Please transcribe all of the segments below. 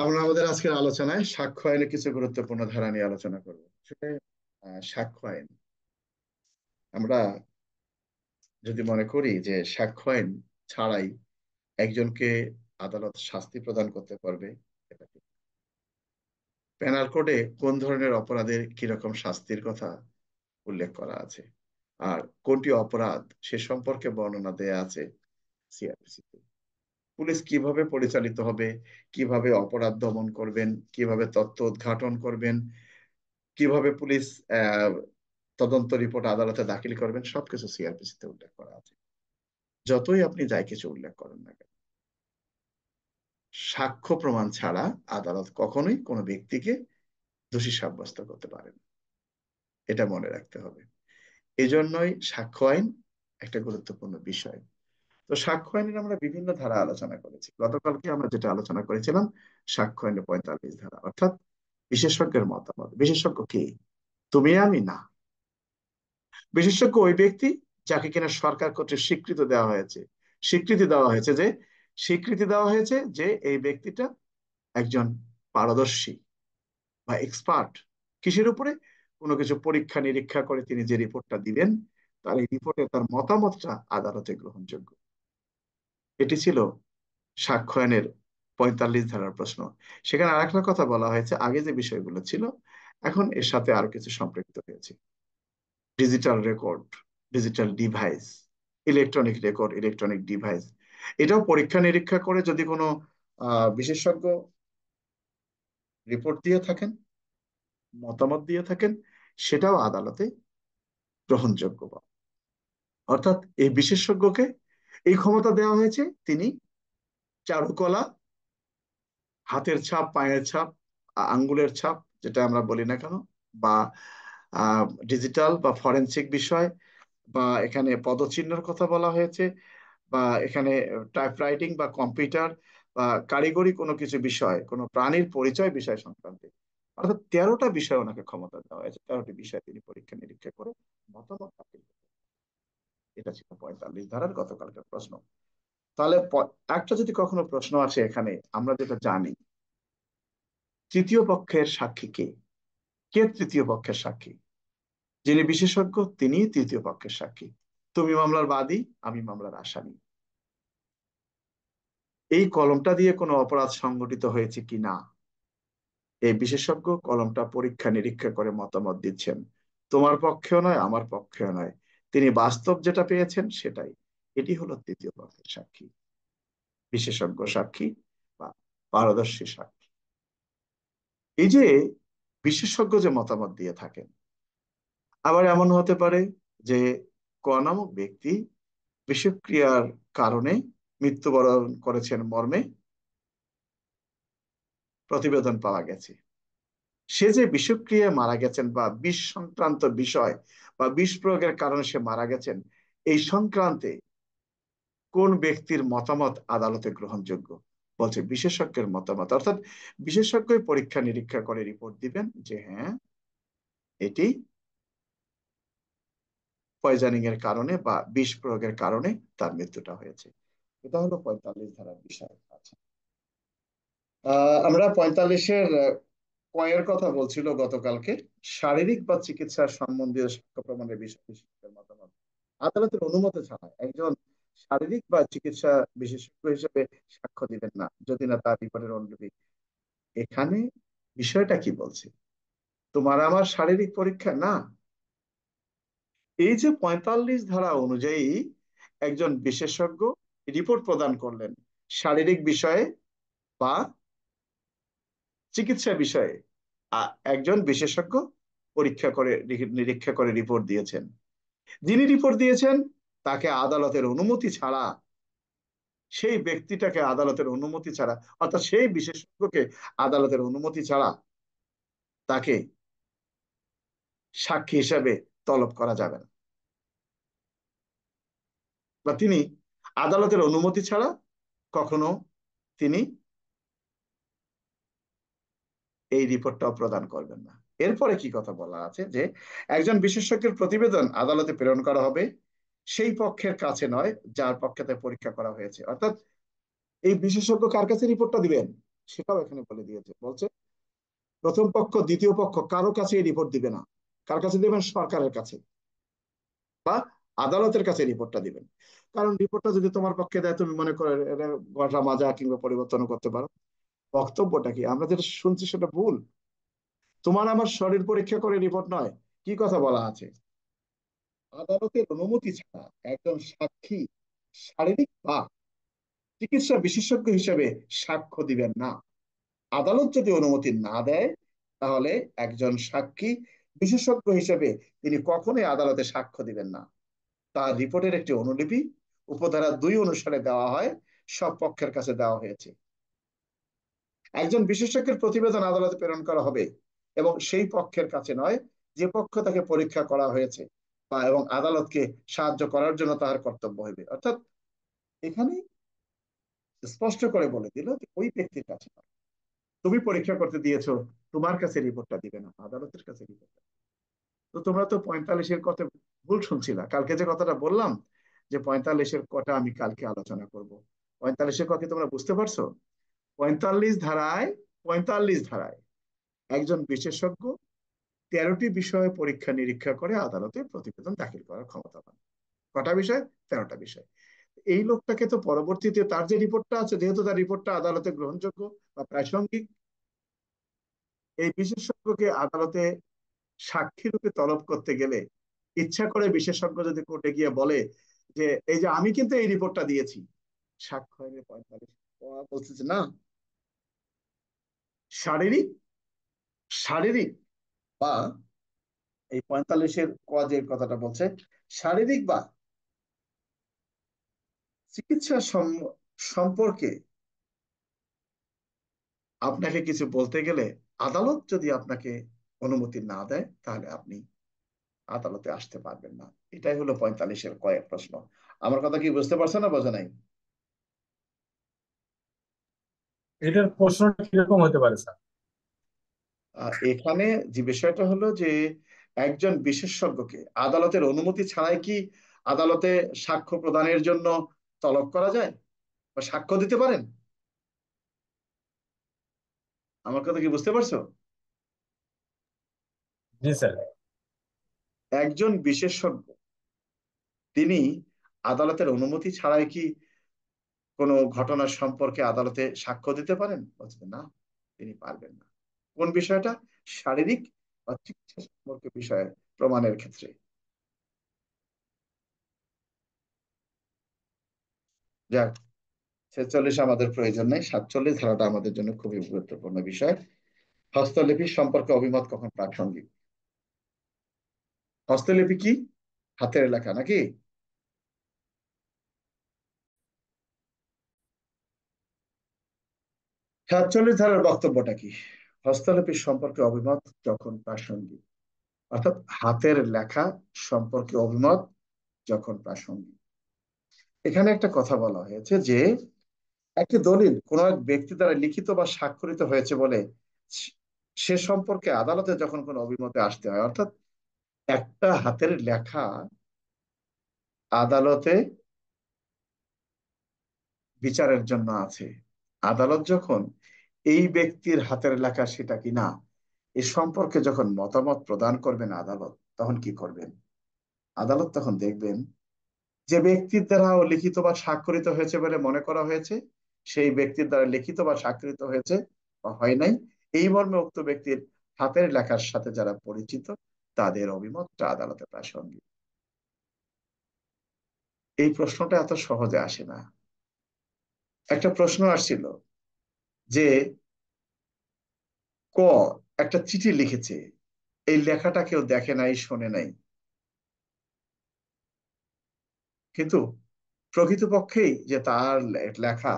আমরা আমাদের আজকের আলোচনায় সাক্ষ্য আইনের কিছু গুরুত্বপূর্ণ ধারা নিয়ে আলোচনা করব। আসলে সাক্ষ্য আইন, আমরা যদি মনে করি যে সাক্ষ্য আইন ছাড়াই একজনকে আদালত শাস্তি প্রদান করতে পারবে, এটা ঠিক। পেনাল কোডে কোন ধরনের অপরাধের কিরকম শাস্তির কথা উল্লেখ করা আছে, আর কোনটি অপরাধ সে সম্পর্কে বর্ণনা দেয়া আছে সিআরপিসি। পুলিশ কিভাবে পরিচালিত হবে, কিভাবে অপরাধ দমন করবেন, কিভাবে তথ্য উদ্ঘাটন করবেন, কিভাবে পুলিশ আহ তদন্ত রিপোর্ট আদালতে দাখিল করবেন, সবকিছু সিআরপিসি তে উল্লেখ করা আছে। যতই আপনি যাই কিছু উল্লেখ করেন না কেন, সাক্ষ্য প্রমাণ ছাড়া আদালত কখনোই কোনো ব্যক্তিকে দোষী সাব্যস্ত করতে পারে না। এটা মনে রাখতে হবে। এজন্যই সাক্ষ্য আইন একটা গুরুত্বপূর্ণ বিষয়। তো সাক্ষ্য আইনের আমরা বিভিন্ন ধারা আলোচনা করেছি। গতকালকে আমরা যেটা আলোচনা করেছিলাম, সাক্ষ্য আইনের 45 ধারা, অর্থাৎ বিশেষজ্ঞের মতামত। বিশেষজ্ঞ কে? তুমি আমি না। বিশেষজ্ঞ ওই ব্যক্তি যাকে কিনা সরকার কর্তৃক স্বীকৃতি দেওয়া হয়েছে যে এই ব্যক্তিটা একজন পারদর্শী বা এক্সপার্ট। কিসের উপরে? কোনো কিছু পরীক্ষা নিরীক্ষা করে তিনি যে রিপোর্টটা দিবেন, তার এই রিপোর্টে তার মতামতটা আদালতে গ্রহণযোগ্য। এটি ছিল সাক্ষ্য আইনের 45 ধারার প্রশ্ন। সেখানে আরেকটা কথা বলা হয়েছে, আগে যে বিষয়গুলো ছিল এখন এর সাথে আরো কিছু সম্পৃক্ত হয়েছে। Digital record, digital device, electronic record, electronic device, এটাও পরীক্ষা নিরীক্ষা করে যদি কোনো বিশেষজ্ঞ রিপোর্ট দিয়ে থাকেন, মতামত দিয়ে থাকেন, সেটাও আদালতে গ্রহণযোগ্য। অর্থাৎ এই বিশেষজ্ঞকে এই ক্ষমতা দেওয়া হয়েছে, তিনি চারুকলা, হাতের ছাপ, পায়ের ছাপ, আঙ্গুলের ছাপ, যেটা আমরা বলি না কেন, বা ডিজিটাল বা ফরেনসিক বিষয়, বা এখানে পদচিহ্নের কথা বলা হয়েছে, বা এখানে টাইপরাইটিং বা কম্পিউটার বা কারিগরি কোনো কিছু বিষয়, কোনো প্রাণীর পরিচয় বিষয় সংক্রান্তে, অর্থাৎ 13টা বিষয় ওনাকে ক্ষমতা দেওয়া হয়েছে। 13টি বিষয় তিনি পরীক্ষা নিরীক্ষা করে মতামত দাখিল করবেন। এটা ছিল 45 ধারার গতকালকের প্রশ্ন। তাহলে একটা যদি কখনো প্রশ্ন আসে এখানে, আমরা যেটা জানি, তৃতীয় পক্ষের সাক্ষী কে? কে তৃতীয় পক্ষের সাক্ষী? যিনি বিশেষজ্ঞ তিনি তৃতীয় পক্ষের সাক্ষী। তুমি মামলার বাদী, আমি মামলার আসামি। এই কলমটা দিয়ে কোনো অপরাধ সংঘটিত হয়েছে কি না, এই বিশেষজ্ঞ কলমটা পরীক্ষা নিরীক্ষা করে মতামত দিচ্ছেন। তোমার পক্ষেও নয়, আমার পক্ষেও নয়, তিনি বাস্তব যেটা পেয়েছেন সেটাই। এটি হলো তৃতীয় পক্ষের সাক্ষী, বিশেষজ্ঞ সাক্ষী বা পারদর্শী সাক্ষী। এই যে বিশেষজ্ঞ যে মতামত দিয়ে থাকেন, আবার এমন হতে পারে যে ক নামক ব্যক্তি বিষক্রিয়ার কারণে মৃত্যুবরণ করেছেন মর্মে প্রতিবেদন পাওয়া গেছে। সে যে বিষক্রিয়ায় মারা গেছেন বা বিষ সংক্রান্ত বিষয় বা বিষ প্রয়োগের কারণে সে মারা গেছেন, এই সংক্রান্তে কোন ব্যক্তির মতামত আদালতে গ্রহণযোগ্য? বলছে বিশেষজ্ঞের মতামত। অর্থাৎ বিশেষজ্ঞই পরীক্ষা নিরীক্ষা করে রিপোর্ট দিবেন যে হ্যাঁ, এটি পয়জনিং এর কারণে বা বিষ প্রয়োগের কারণে তার মৃত্যুটা হয়েছে। এটা হলো 45 ধারার বিষয়। আচ্ছা, আমরা 45-এর কয়ের কথা বলছিল গতকালকে, শারীরিক বা চিকিৎসা সম্বন্ধীয় সাক্ষ্য প্রমাণের বিষয় বিশেষজ্ঞের মতামত। আদালতের অনুমতি ছাড়া একজন শারীরিক বা চিকিৎসা বিশেষজ্ঞ হিসেবে সাক্ষ্য দিবেন না যদি না তার রিপোর্টের অনুলিপি। এখানে বিষয়টা কি বলছে? তোমার আমার শারীরিক পরীক্ষা না। এই যে 45 ধারা অনুযায়ী একজন বিশেষজ্ঞ রিপোর্ট প্রদান করলেন শারীরিক বিষয়ে বা চিকিৎসা বিষয়ে, একজন বিশেষজ্ঞ পরীক্ষা করে নিরীক্ষা করে রিপোর্ট দিয়েছেন। যিনি রিপোর্ট দিয়েছেন তাকে আদালতের অনুমতি ছাড়া, সেই ব্যক্তিটাকে আদালতের অনুমতি ছাড়া, অর্থাৎ সেই বিশেষজ্ঞকে আদালতের অনুমতি ছাড়া তাকে সাক্ষী হিসাবে তলব করা যাবে না, বা তিনি আদালতের অনুমতি ছাড়া কখনো তিনি এই রিপোর্টটাও প্রদান করবেন না। এরপরে কি কথা বলা আছে যে একজন বিশেষজ্ঞের প্রতিবেদন আদালতে প্রেরণ করা হবে সেই পক্ষের কাছে নয় যার পক্ষে তা পরীক্ষা করা হয়েছে। অর্থাৎ এই বিশেষজ্ঞ কার কাছে রিপোর্টটা দিবেন? সেটাও এখানে বলে দিয়েছে, বলছে প্রথম পক্ষ দ্বিতীয় পক্ষ কারো কাছে রিপোর্ট দিবে না। কার কাছে দিবেন? সরকারের কাছে বা আদালতের কাছে রিপোর্টটা দিবেন। কারণ রিপোর্টটা যদি তোমার পক্ষে দেয়, তুমি মনে করো এটা গঠা মাজা কিংবা পরিবর্তনও করতে পারো। বক্তব্যটা কি আমরা যেটা শুনছি সেটা ভুল। তোমার আমার শরীর পরীক্ষা করে রিপোর্ট নয়। কি কথা বলা আছে? আদালতের অনুমতি ছাড়া একজন সাক্ষী শারীরিক বা চিকিৎসা বিশেষজ্ঞ হিসেবে সাক্ষ্য দিবেন না। আদালত যদি অনুমতি না দেয়, তাহলে একজন সাক্ষী বিশেষজ্ঞ হিসেবে তিনি কখনোই আদালতে সাক্ষ্য দিবেন না। তার রিপোর্টের একটি অনুলিপি উপধারা 2 অনুসারে দেওয়া হয়, সব পক্ষের কাছে দেওয়া হয়েছে। একজন বিশেষজ্ঞের প্রতিবেদন আদালতে প্রেরণ করা হবে, এবং সেই পক্ষের কাছে নয় যে পক্ষ তাকে পরীক্ষা করা হয়েছে, বা এবং আদালতকে সাহায্য করার জন্য তার কর্তব্য হইবে। অর্থাৎ এখানে স্পষ্ট করে বলে দিল যে ওই ব্যক্তির কাছে নয়। তুমি পরীক্ষা করতে দিয়েছো, তোমার কাছে রিপোর্টটা দিবে না, আদালতের কাছে রিপোর্ট। তো তোমরা তো 45-এর কথা ভুল শুনছিলা। কালকে যে কথাটা বললাম যে 45-এর কথা আমি কালকে আলোচনা করব, 45-এর কথা তোমরা বুঝতে পারছো? 45 ধারায়, 45 ধারায় একজন বিশেষজ্ঞ 13টি বিষয়ে পরীক্ষা নিরীক্ষা করে আদালতে প্রতিবেদন দাখিল করার ক্ষমতা পান। কটা বিষয়? 13টা বিষয়। এই লোকটাকে তো পরবর্তীতে তার যে রিপোর্টটা আছে, যেহেতু তার রিপোর্টটা আদালতে গ্রহণযোগ্য বা প্রাসঙ্গিক, এই বিশেষজ্ঞকে আদালতে সাক্ষী রূপে তলব করতে গেলে, ইচ্ছা করে বিশেষজ্ঞ যদি কোর্টে গিয়ে বলে যে এই যে আমি কিন্তু এই রিপোর্টটা দিয়েছি, সাক্ষ্য হয়নি 45, বলতেছে না, শারীরিক, শারীরিক বা এই 45-এর যে কথাটা বলছে, শারীরিক বা চিকিৎসা সম্পর্কে আপনাকে কিছু বলতে গেলে আদালত যদি আপনাকে অনুমতি না দেয়, তাহলে আপনি আদালতে আসতে পারবেন না। এটাই হলো 45-এর কয়েক প্রশ্ন। আমার কথা কি বুঝতে পারছো না বোঝা নাই? এটার প্রশ্নটা কিরকম হতে পারে স্যার? এখানে যে বিষয়টা হলো যে একজন বিশেষজ্ঞকে আদালতের অনুমতি ছাড়াই কি আদালতে সাক্ষ্য প্রদানের জন্য তলব করা যায় বা সাক্ষ্য দিতে পারেন? আমার কথা কি বুঝতে পারছো? জি স্যার। একজন বিশেষজ্ঞ তিনি আদালতের অনুমতি ছাড়াই কি কোনো ঘটনার সম্পর্কে আদালতে সাক্ষ্য দিতে পারেন? বলছেন না, তিনি পারবেন না। কোন বিষয়টা? শারীরিক বা চিকিৎসা সম্পর্কে বিষয়ে প্রমাণের ক্ষেত্রে। যাক, 46 আমাদের প্রয়োজন নেই, 47 ধারাটা আমাদের জন্য খুবই গুরুত্বপূর্ণ বিষয়। হস্তলিপি সম্পর্কে অভিমত কখন প্রাসঙ্গিক? হস্তলিপি কি? হাতের লেখা নাকি? 47 ধারার বক্তব্যটা কি? হস্তলিপি সম্পর্কে অভিমত যখন প্রাসঙ্গিক, অর্থাৎ হাতের লেখা সম্পর্কে অভিমত যখন প্রাসঙ্গিক। এখানে একটা কথা বলা হয়েছে যে একটি দলিল কোনো এক ব্যক্তি দ্বারা লিখিত বা স্বাক্ষরিত হয়েছে বলে সে সম্পর্কে আদালতে যখন কোনো অভিমতে আসতে হয়, অর্থাৎ একটা হাতের লেখা আদালতে বিচারের জন্য আছে। আদালত যখন এই ব্যক্তির হাতের লেখা সেটা কিনা এ সম্পর্কে যখন মতামত প্রদান করবেন আদালত, তখন কি করবেন? আদালত তখন দেখবেন যে ব্যক্তির দ্বারা লিখিত বা স্বাক্ষরিত হয়েছে বলে মনে করা হয়েছে, সেই ব্যক্তির দ্বারা লিখিত বা স্বাক্ষরিত হয়েছে বা হয় নাই, এই মর্মে উক্ত ব্যক্তির হাতের লেখার সাথে যারা পরিচিত, তাদের অভিমতটা আদালতে প্রাসঙ্গিক। এই প্রশ্নটা এত সহজে আসে না। একটা প্রশ্ন আসছিল যে ক একটা চিঠি লিখেছে, এই লেখাটা কেউ দেখে নাই, শোনে নাই, কিন্তু প্রকৃতপক্ষেই যে তার লেখা,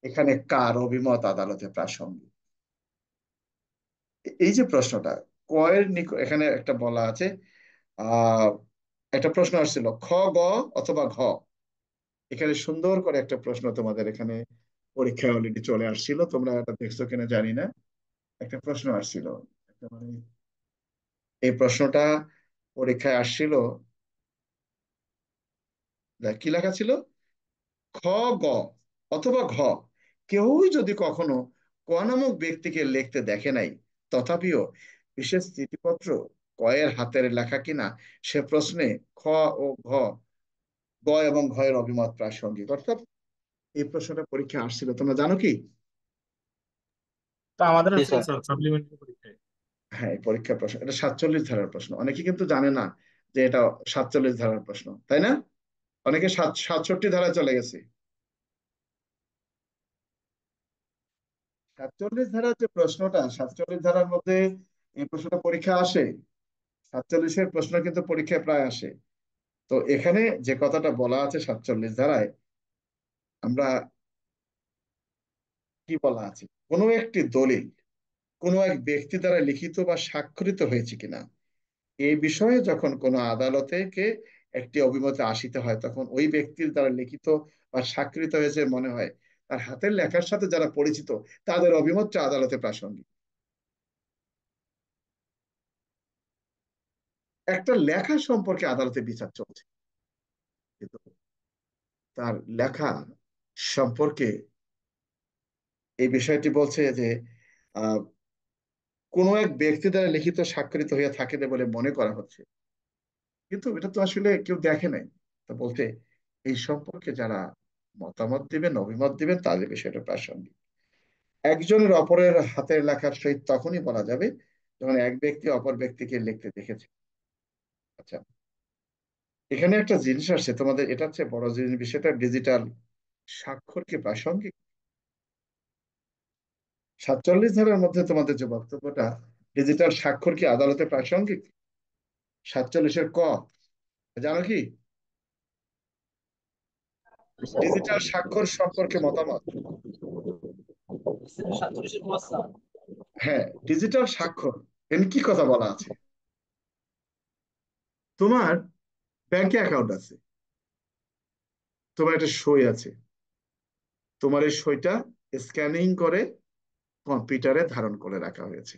এখানে কার অভিমত আদালতে প্রাসঙ্গিক? এই যে প্রশ্নটা কয়ের এখানে একটা বলা আছে, আহ একটা প্রশ্ন আসছিল খ, গ অথবা ঘ। এখানে সুন্দর করে একটা প্রশ্ন তোমাদের এখানে পরীক্ষায় অলরেডি চলে আসছিল, তোমরা এটা দেখছো কিনা জানি না। একটা প্রশ্ন আসছিল, একটা মানে এই প্রশ্নটা পরীক্ষায় আসছিল, কি লেখা ছিল? খ, গ অথবা ঘ, কেউই যদি কখনো ক নামক ব্যক্তিকে লিখতে দেখে নাই, তথাপিও বিশেষ চিঠিপত্র কয়ের হাতের লেখা কিনা সে প্রশ্নে খ ও গ এবং ঘ এর অভিমত প্রাসঙ্গিক। অর্থাৎ এই প্রশ্নটা পরীক্ষা আসছিল, তোমরা জানো কি? তো আমাদের জি ছিল স্যার। স্যার সাপ্লিমেন্টারি পরীক্ষায়। হ্যাঁ, এই পরীক্ষার প্রশ্ন, এটা 47 ধারার প্রশ্ন। অনেকে কিন্তু জানে না যে এটা 47 ধারার প্রশ্ন, তাই না? অনেকে 67 ধারায় চলে গেছে। 47 ধারার যে প্রশ্নটা, 47 ধারার মধ্যে এই প্রশ্নটা পরীক্ষা আসে। 47-এর প্রশ্ন কিন্তু পরীক্ষায় প্রায় আসে। তো এখানে যে কথাটা বলা আছে 47 ধারায়, আমরা কি বলা আছে, কোনো একটি দলিল কোনো এক ব্যক্তি দ্বারা লিখিত বা স্বাক্ষরিত হয়েছে কিনা এই বিষয়ে যখন কোনো আদালতে কে একটি অভিমতে আসিতে হয়, তখন ওই ব্যক্তির দ্বারা লিখিত বা স্বাক্ষরিত হয়েছে মনে হয় তার হাতের লেখার সাথে যারা পরিচিত তাদের অভিমতটা আদালতে প্রাসঙ্গিক। একটা লেখা সম্পর্কে আদালতে বিচার চলছে, কিন্তু তার লেখা সম্পর্কে এই বিষয়টি বলছে যে আহ কোনো এক ব্যক্তি দ্বারা লিখিত স্বাক্ষরিত হইয়া থাকিবে বলে মনে করা হচ্ছে, কিন্তু এটা তো আসলে কেউ দেখে নাই। তো বলতে এই সম্পর্কে যারা মতামত দিবেন, অভিমত দিবেন, তাদের বিষয়টা প্রাসঙ্গিক। একজনের অপরের হাতের লেখার সহিত তখনই বলা যাবে যখন এক ব্যক্তি অপর ব্যক্তিকে লিখতে দেখেছে। আচ্ছা, এখানে একটা জিনিস আসছে তোমাদের, এটা হচ্ছে বড় জিনিস, বিষয়টা ডিজিটাল স্বাক্ষর কি প্রাসঙ্গিক? 47 ধারার মধ্যে তোমাদের যে বক্তব্যটা, ডিজিটাল স্বাক্ষর কি আদালতে প্রাসঙ্গিক? 47-এর জানো কি? ডিজিটাল স্বাক্ষর সম্পর্কে মতামত। 47 মশলা। হ্যাঁ, ডিজিটাল স্বাক্ষর, এখানে কি কথা বলা আছে? তোমার ব্যাংকে অ্যাকাউন্ট আছে, তোমার একটা সই আছে, তোমার এই সইটা স্ক্যানিং করে কম্পিউটারে ধারণ করে রাখা হয়েছে।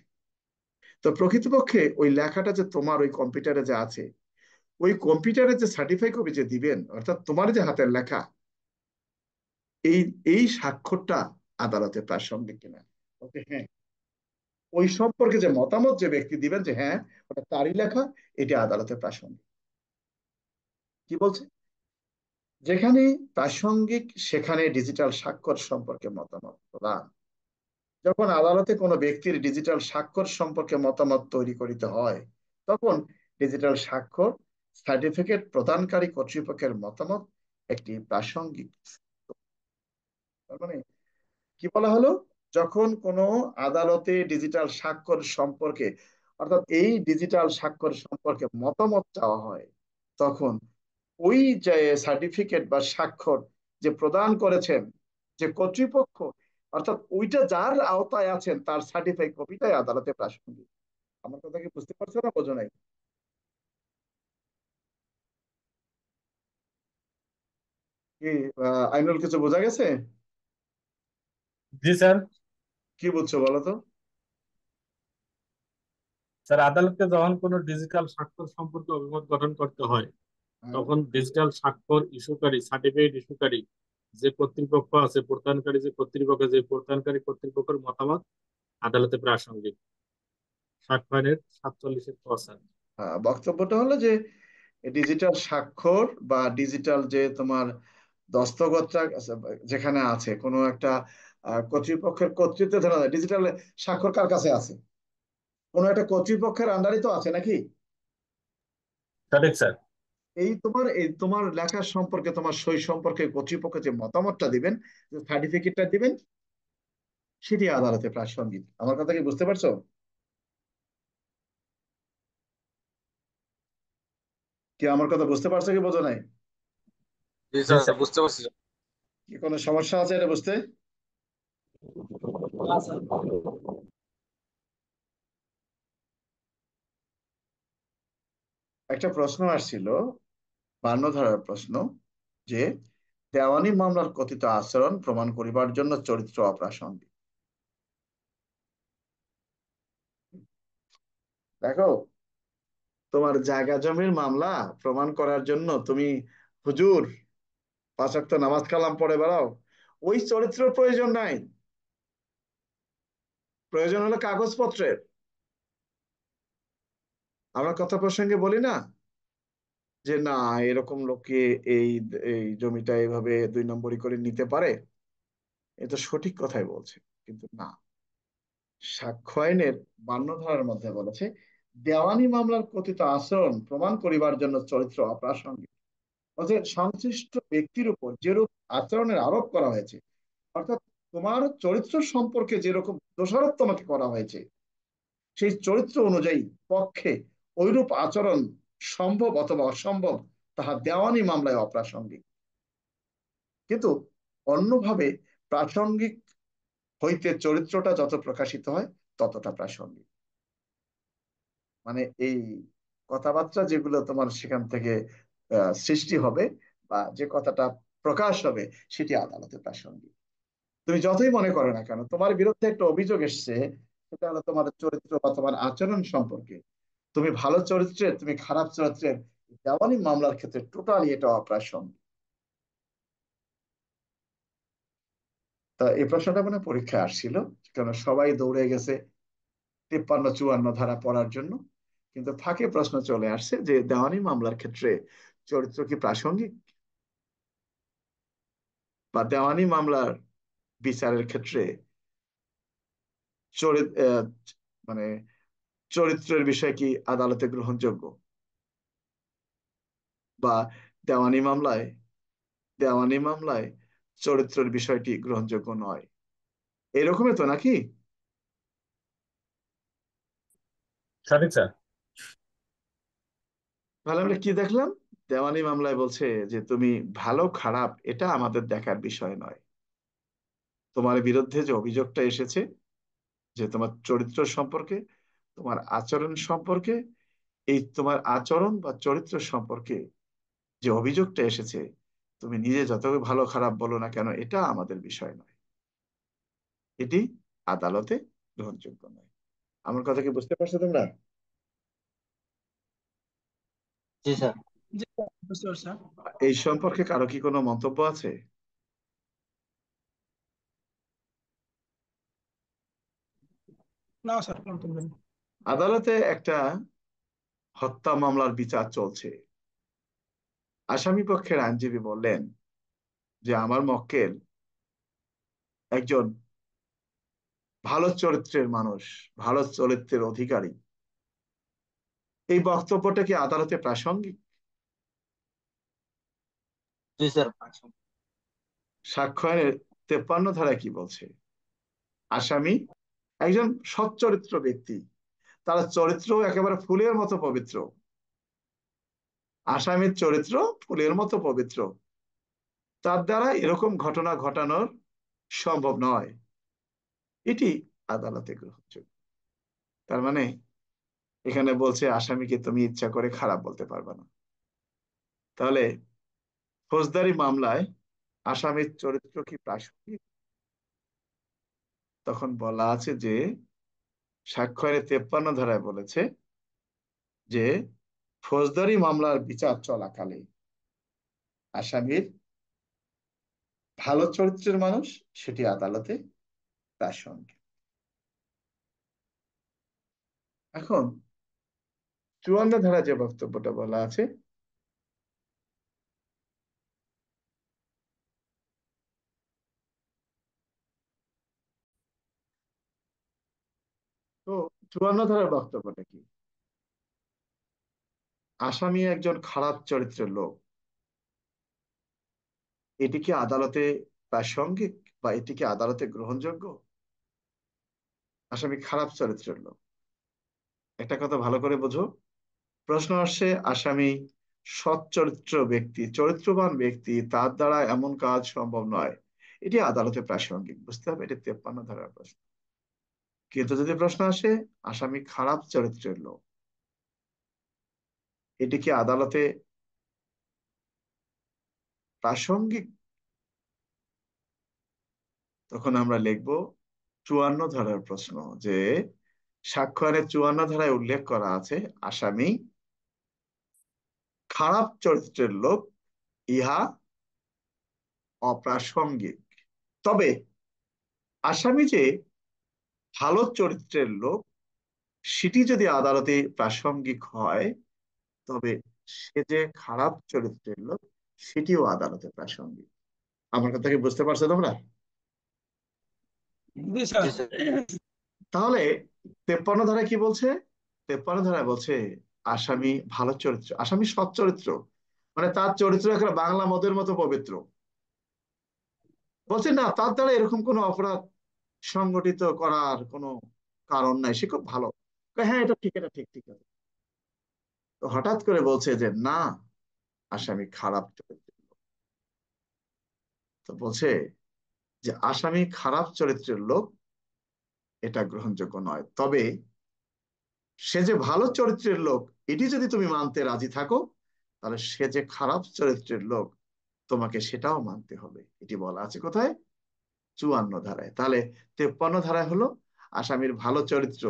তো প্রকৃতপক্ষে ওই লেখাটা যে তোমার ওই কম্পিউটারে যে আছে, ওই কম্পিউটারে যে সার্টিফাই কপি যে দিবেন, অর্থাৎ তোমার যে হাতের লেখা, এই এই স্বাক্ষরটা আদালতে প্রাসঙ্গিক কিনা। ওকে, হ্যাঁ, ওই সম্পর্কে যে মতামত যে ব্যক্তি দিবেন যে হ্যাঁ ওটা তারই লেখা, এটা আদালতে প্রাসঙ্গিক। কি বলছে? যেখানে প্রাসঙ্গিক সেখানে ডিজিটাল স্বাক্ষর সম্পর্কে মতামত প্রদান। যখন আদালতে কোনো ব্যক্তির ডিজিটাল স্বাক্ষর সম্পর্কে মতামত তৈরি করিতে হয়, তখন ডিজিটাল স্বাক্ষর সার্টিফিকেট প্রদানকারী কর্তৃপক্ষের মতামত একটি প্রাসঙ্গিক। তার মানে কি বলা হলো, যখন কোনো আদালতে ডিজিটাল স্বাক্ষর সম্পর্কে, অর্থাৎ এই ডিজিটাল স্বাক্ষর সম্পর্কে মতামত চাওয়া হয়, তখন ওই যে সার্টিফিকেট বা স্বাক্ষর যে প্রদান করেছেন যে কর্তৃপক্ষ, অর্থাৎ ওইটা যার আওতায় আছেন তার সার্টিফাইড কপিটাই আদালতে প্রাসঙ্গিক। আমার কথা কি বুঝতে পারছো না, বোঝো নাই? কি আইনুল, কিছু বোঝা গেছে? জি স্যার। কি বুঝছো বলো তো? স্যার, আদালতকে যখন কোনো ডিজিটাল স্বাক্ষর সম্পর্কে অভিমত গঠন করতে হয়, হ্যাঁ, তখন ডিজিটাল স্বাক্ষর ইস্যুকারী, সার্টিফিকেট ইস্যুকারী যে কর্তৃপক্ষ আছে, প্রদানকারী যে কর্তৃপক্ষ, যে প্রদানকারী কর্তৃপক্ষের মতামত আদালতে প্রাসঙ্গিক। স্বাক্ষরের 47-এর ক স্যার। বক্তব্যটা হলো যে ডিজিটাল স্বাক্ষর বা ডিজিটাল যে তোমার দস্তগতটা যেখানে আছে কোনো একটা কর্তৃপক্ষের কর্তৃত্বে, ধরা যায় ডিজিটাল স্বাক্ষর কার কাছে আছে, কোনো একটা কর্তৃপক্ষের আন্ডারে তো আছে নাকি? সঠিক স্যার। এই তোমার লেখা সম্পর্কে, তোমার সই সম্পর্কে কর্তৃপক্ষ যে মতামতটা দিবেন, যে সার্টিফিকেটটা দিবেন, সেটি আদালতে প্রাসঙ্গিক। আমার কথা কি বুঝতে পারছো? কি আমার কথা বুঝতে পারছো কি বোঝো নাই? জি জি স্যার, স্যার। বুঝতে পারছি স্যার। কি কোনো সমস্যা আছে এটা বুঝতে? না স্যার। একটা প্রশ্ন আসছিল, 52 ধারার প্রশ্ন, যে দেওয়ানি মামলার কথিত আচরণ প্রমাণ করিবার জন্য চরিত্র অপ্রাসঙ্গিক। দেখো, তোমার জায়গা জমির মামলা প্রমাণ করার জন্য তুমি হুজুর 5 ওয়াক্ত নামাজ কালাম পড়ে বেড়াও, ওই চরিত্রের প্রয়োজন নাই। প্রয়োজন হলো কাগজপত্রের। আমরা কথা প্রসঙ্গে বলি না যে না, এরকম লোককে এই এই জমিটা এইভাবে 2 নম্বরই করে নিতে পারে। এ তো সঠিক কথাই বলছে, কিন্তু না। সাক্ষ্য আইনের 52 ধারার মধ্যে বলেছে, দেওয়ানি মামলার কথিত আচরণ প্রমাণ করিবার জন্য চরিত্র অপ্রাসঙ্গিক। অর্থাৎ সংশ্লিষ্ট ব্যক্তির উপর যেরূপ আচরণের আরোপ করা হয়েছে, অর্থাৎ তোমার চরিত্র সম্পর্কে যেরকম দোষারোপ তোমাকে করা হয়েছে, সেই চরিত্র অনুযায়ী পক্ষে ঐরূপ আচরণ সম্ভব অথবা অসম্ভব, তাহা দেওয়ানি মামলায় অপ্রাসঙ্গিক। কিন্তু অন্যভাবে প্রাসঙ্গিক হইতে চরিত্রটা যত প্রকাশিত হয় ততটা প্রাসঙ্গিক। মানে এই কথাবার্তা যেগুলো তোমার সেখান থেকে সৃষ্টি হবে বা যে কথাটা প্রকাশ হবে, সেটি আদালতে প্রাসঙ্গিক। তুমি যতই মনে করো না কেন, তোমার বিরুদ্ধে একটা অভিযোগ এসছে, সেটা হলো তোমার চরিত্র বা তোমার আচরণ সম্পর্কে। তুমি ভালো চরিত্রের, তুমি খারাপ চরিত্রের, দেওয়ানি মামলার ক্ষেত্রে টোটালি এটা অপ্রাসঙ্গিক। তা এই প্রশ্নটা মানে পরীক্ষায় আসছিল, কারণ সবাই দৌড়ে গেছে 53-54 ধারা পড়ার জন্য। কিন্তু ফাঁকে প্রশ্ন চলে আসছে যে দেওয়ানি মামলার ক্ষেত্রে চরিত্র কি প্রাসঙ্গিক, বা দেওয়ানি মামলার বিচারের ক্ষেত্রে চরিত্র মানে চরিত্রের বিষয় কি আদালতে গ্রহণযোগ্য, বা দেওয়ানি মামলায় দেওয়ানি মামলায় চরিত্রের বিষয়টি গ্রহণযোগ্য নয়। এরকমই তো নাকি? সঠিক স্যার। তাহলে আমরা কি দেখলাম? দেওয়ানি মামলায় বলছে যে তুমি ভালো খারাপ এটা আমাদের দেখার বিষয় নয়। তোমার বিরুদ্ধে যে অভিযোগটা এসেছে, যে তোমার চরিত্র সম্পর্কে, তোমার আচরণ সম্পর্কে, এই তোমার আচরণ বা চরিত্র সম্পর্কে যে অভিযোগটা এসেছে, তুমি নিজে যত ভালো খারাপ বলো না কেন, এটা আমাদের বিষয় নয়। এটি আদালতে গ্রহণযোগ্য নয়। আমার কথা কি বুঝতে পারছো তোমরা? জি স্যার। জি স্যার, বুঝতে পারছি স্যার। এই সম্পর্কে কারো কি কোনো মন্তব্য আছে? না স্যার, মন্তব্য নেই। আদালতে একটা হত্যা মামলার বিচার চলছে। আসামি পক্ষের আইনজীবী বললেন যে আমার মক্কেল একজন ভালো চরিত্রের মানুষ, ভালো চরিত্রের অধিকারী। এই বক্তব্যটা কি আদালতে প্রাসঙ্গিক? জি স্যার। সাক্ষ্য আইনের 53 ধারায় কি বলছে? আসামি একজন সচ্চরিত্র ব্যক্তি, তার চরিত্র একেবারে ফুলের মতো পবিত্র। আসামির চরিত্র ফুলের মতো পবিত্র, তার দ্বারা এরকম ঘটনা ঘটানোর সম্ভব নয়। এটি আদালতে গ্রহণযোগ্য। তার মানে এখানে বলছে আসামিকে তুমি ইচ্ছা করে খারাপ বলতে পারবে না। তাহলে ফৌজদারি মামলায় আসামির চরিত্র কি প্রাসঙ্গিক? তখন বলা আছে যে সাক্ষ্য আইনের 53 ধারায় বলেছে যে ফৌজদারি মামলার বিচার চলাকালে আসামির ভালো চরিত্রের মানুষ, সেটি আদালতে প্রাসঙ্গিক। এখন 54 ধারায় যে বক্তব্যটা বলা আছে, তো 54 ধারার বক্তব্যটা কি? আসামি একজন খারাপ চরিত্রের লোক, এটি কি আদালতে প্রাসঙ্গিক বা এটি কি আদালতে গ্রহণযোগ্য? আসামি খারাপ চরিত্রের লোক, একটা কথা ভালো করে বোঝো। প্রশ্ন আসছে আসামি সৎ চরিত্র ব্যক্তি, চরিত্রবান ব্যক্তি, তার দ্বারা এমন কাজ সম্ভব নয়। এটি আদালতে প্রাসঙ্গিক, বুঝতে হবে, এটি 53 ধারার প্রশ্ন। কিন্তু যদি প্রশ্ন আসে আসামি খারাপ চরিত্রের লোক, এটি কি আদালতে প্রাসঙ্গিক? তখন আমরা লিখব 54 ধারার প্রশ্ন, যে সাক্ষ্য আইনের 54 ধারায় উল্লেখ করা আছে আসামি খারাপ চরিত্রের লোক, ইহা অপ্রাসঙ্গিক। তবে আসামি যে ভালো চরিত্রের লোক সেটি যদি আদালতে প্রাসঙ্গিক হয়, তবে সে যে খারাপ চরিত্রের লোক সেটিও আদালতে প্রাসঙ্গিক। আমার কথা কি বুঝতে পারছো তোমরা? জি স্যার। জি স্যার। তাহলে 53 ধারায় কি বলছে? 53 ধারায় বলছে আসামি ভালো চরিত্র, আসামি সৎ চরিত্র, মানে তার চরিত্র একটা বাংলা মদের মতো পবিত্র। বলছে না, তার দ্বারা এরকম কোনো অপরাধ সংগঠিত করার কোনো কারণ নাই, সে খুব ভালো। হ্যাঁ, এটা ঠিক, এটা ঠিক, ঠিক আছে। তো হঠাৎ করে বলছে যে না, আসামি খারাপ চরিত্রের লোক। তো বলছে যে আসামি খারাপ চরিত্রের লোক, এটা গ্রহণযোগ্য নয়। তবে সে যে ভালো চরিত্রের লোক এটি যদি তুমি মানতে রাজি থাকো, তাহলে সে যে খারাপ চরিত্রের লোক তোমাকে সেটাও মানতে হবে। এটি বলা আছে কোথায়? 54 ধারায়। তাহলে 53 ধারায় হলো আসামির ভালো চরিত্র।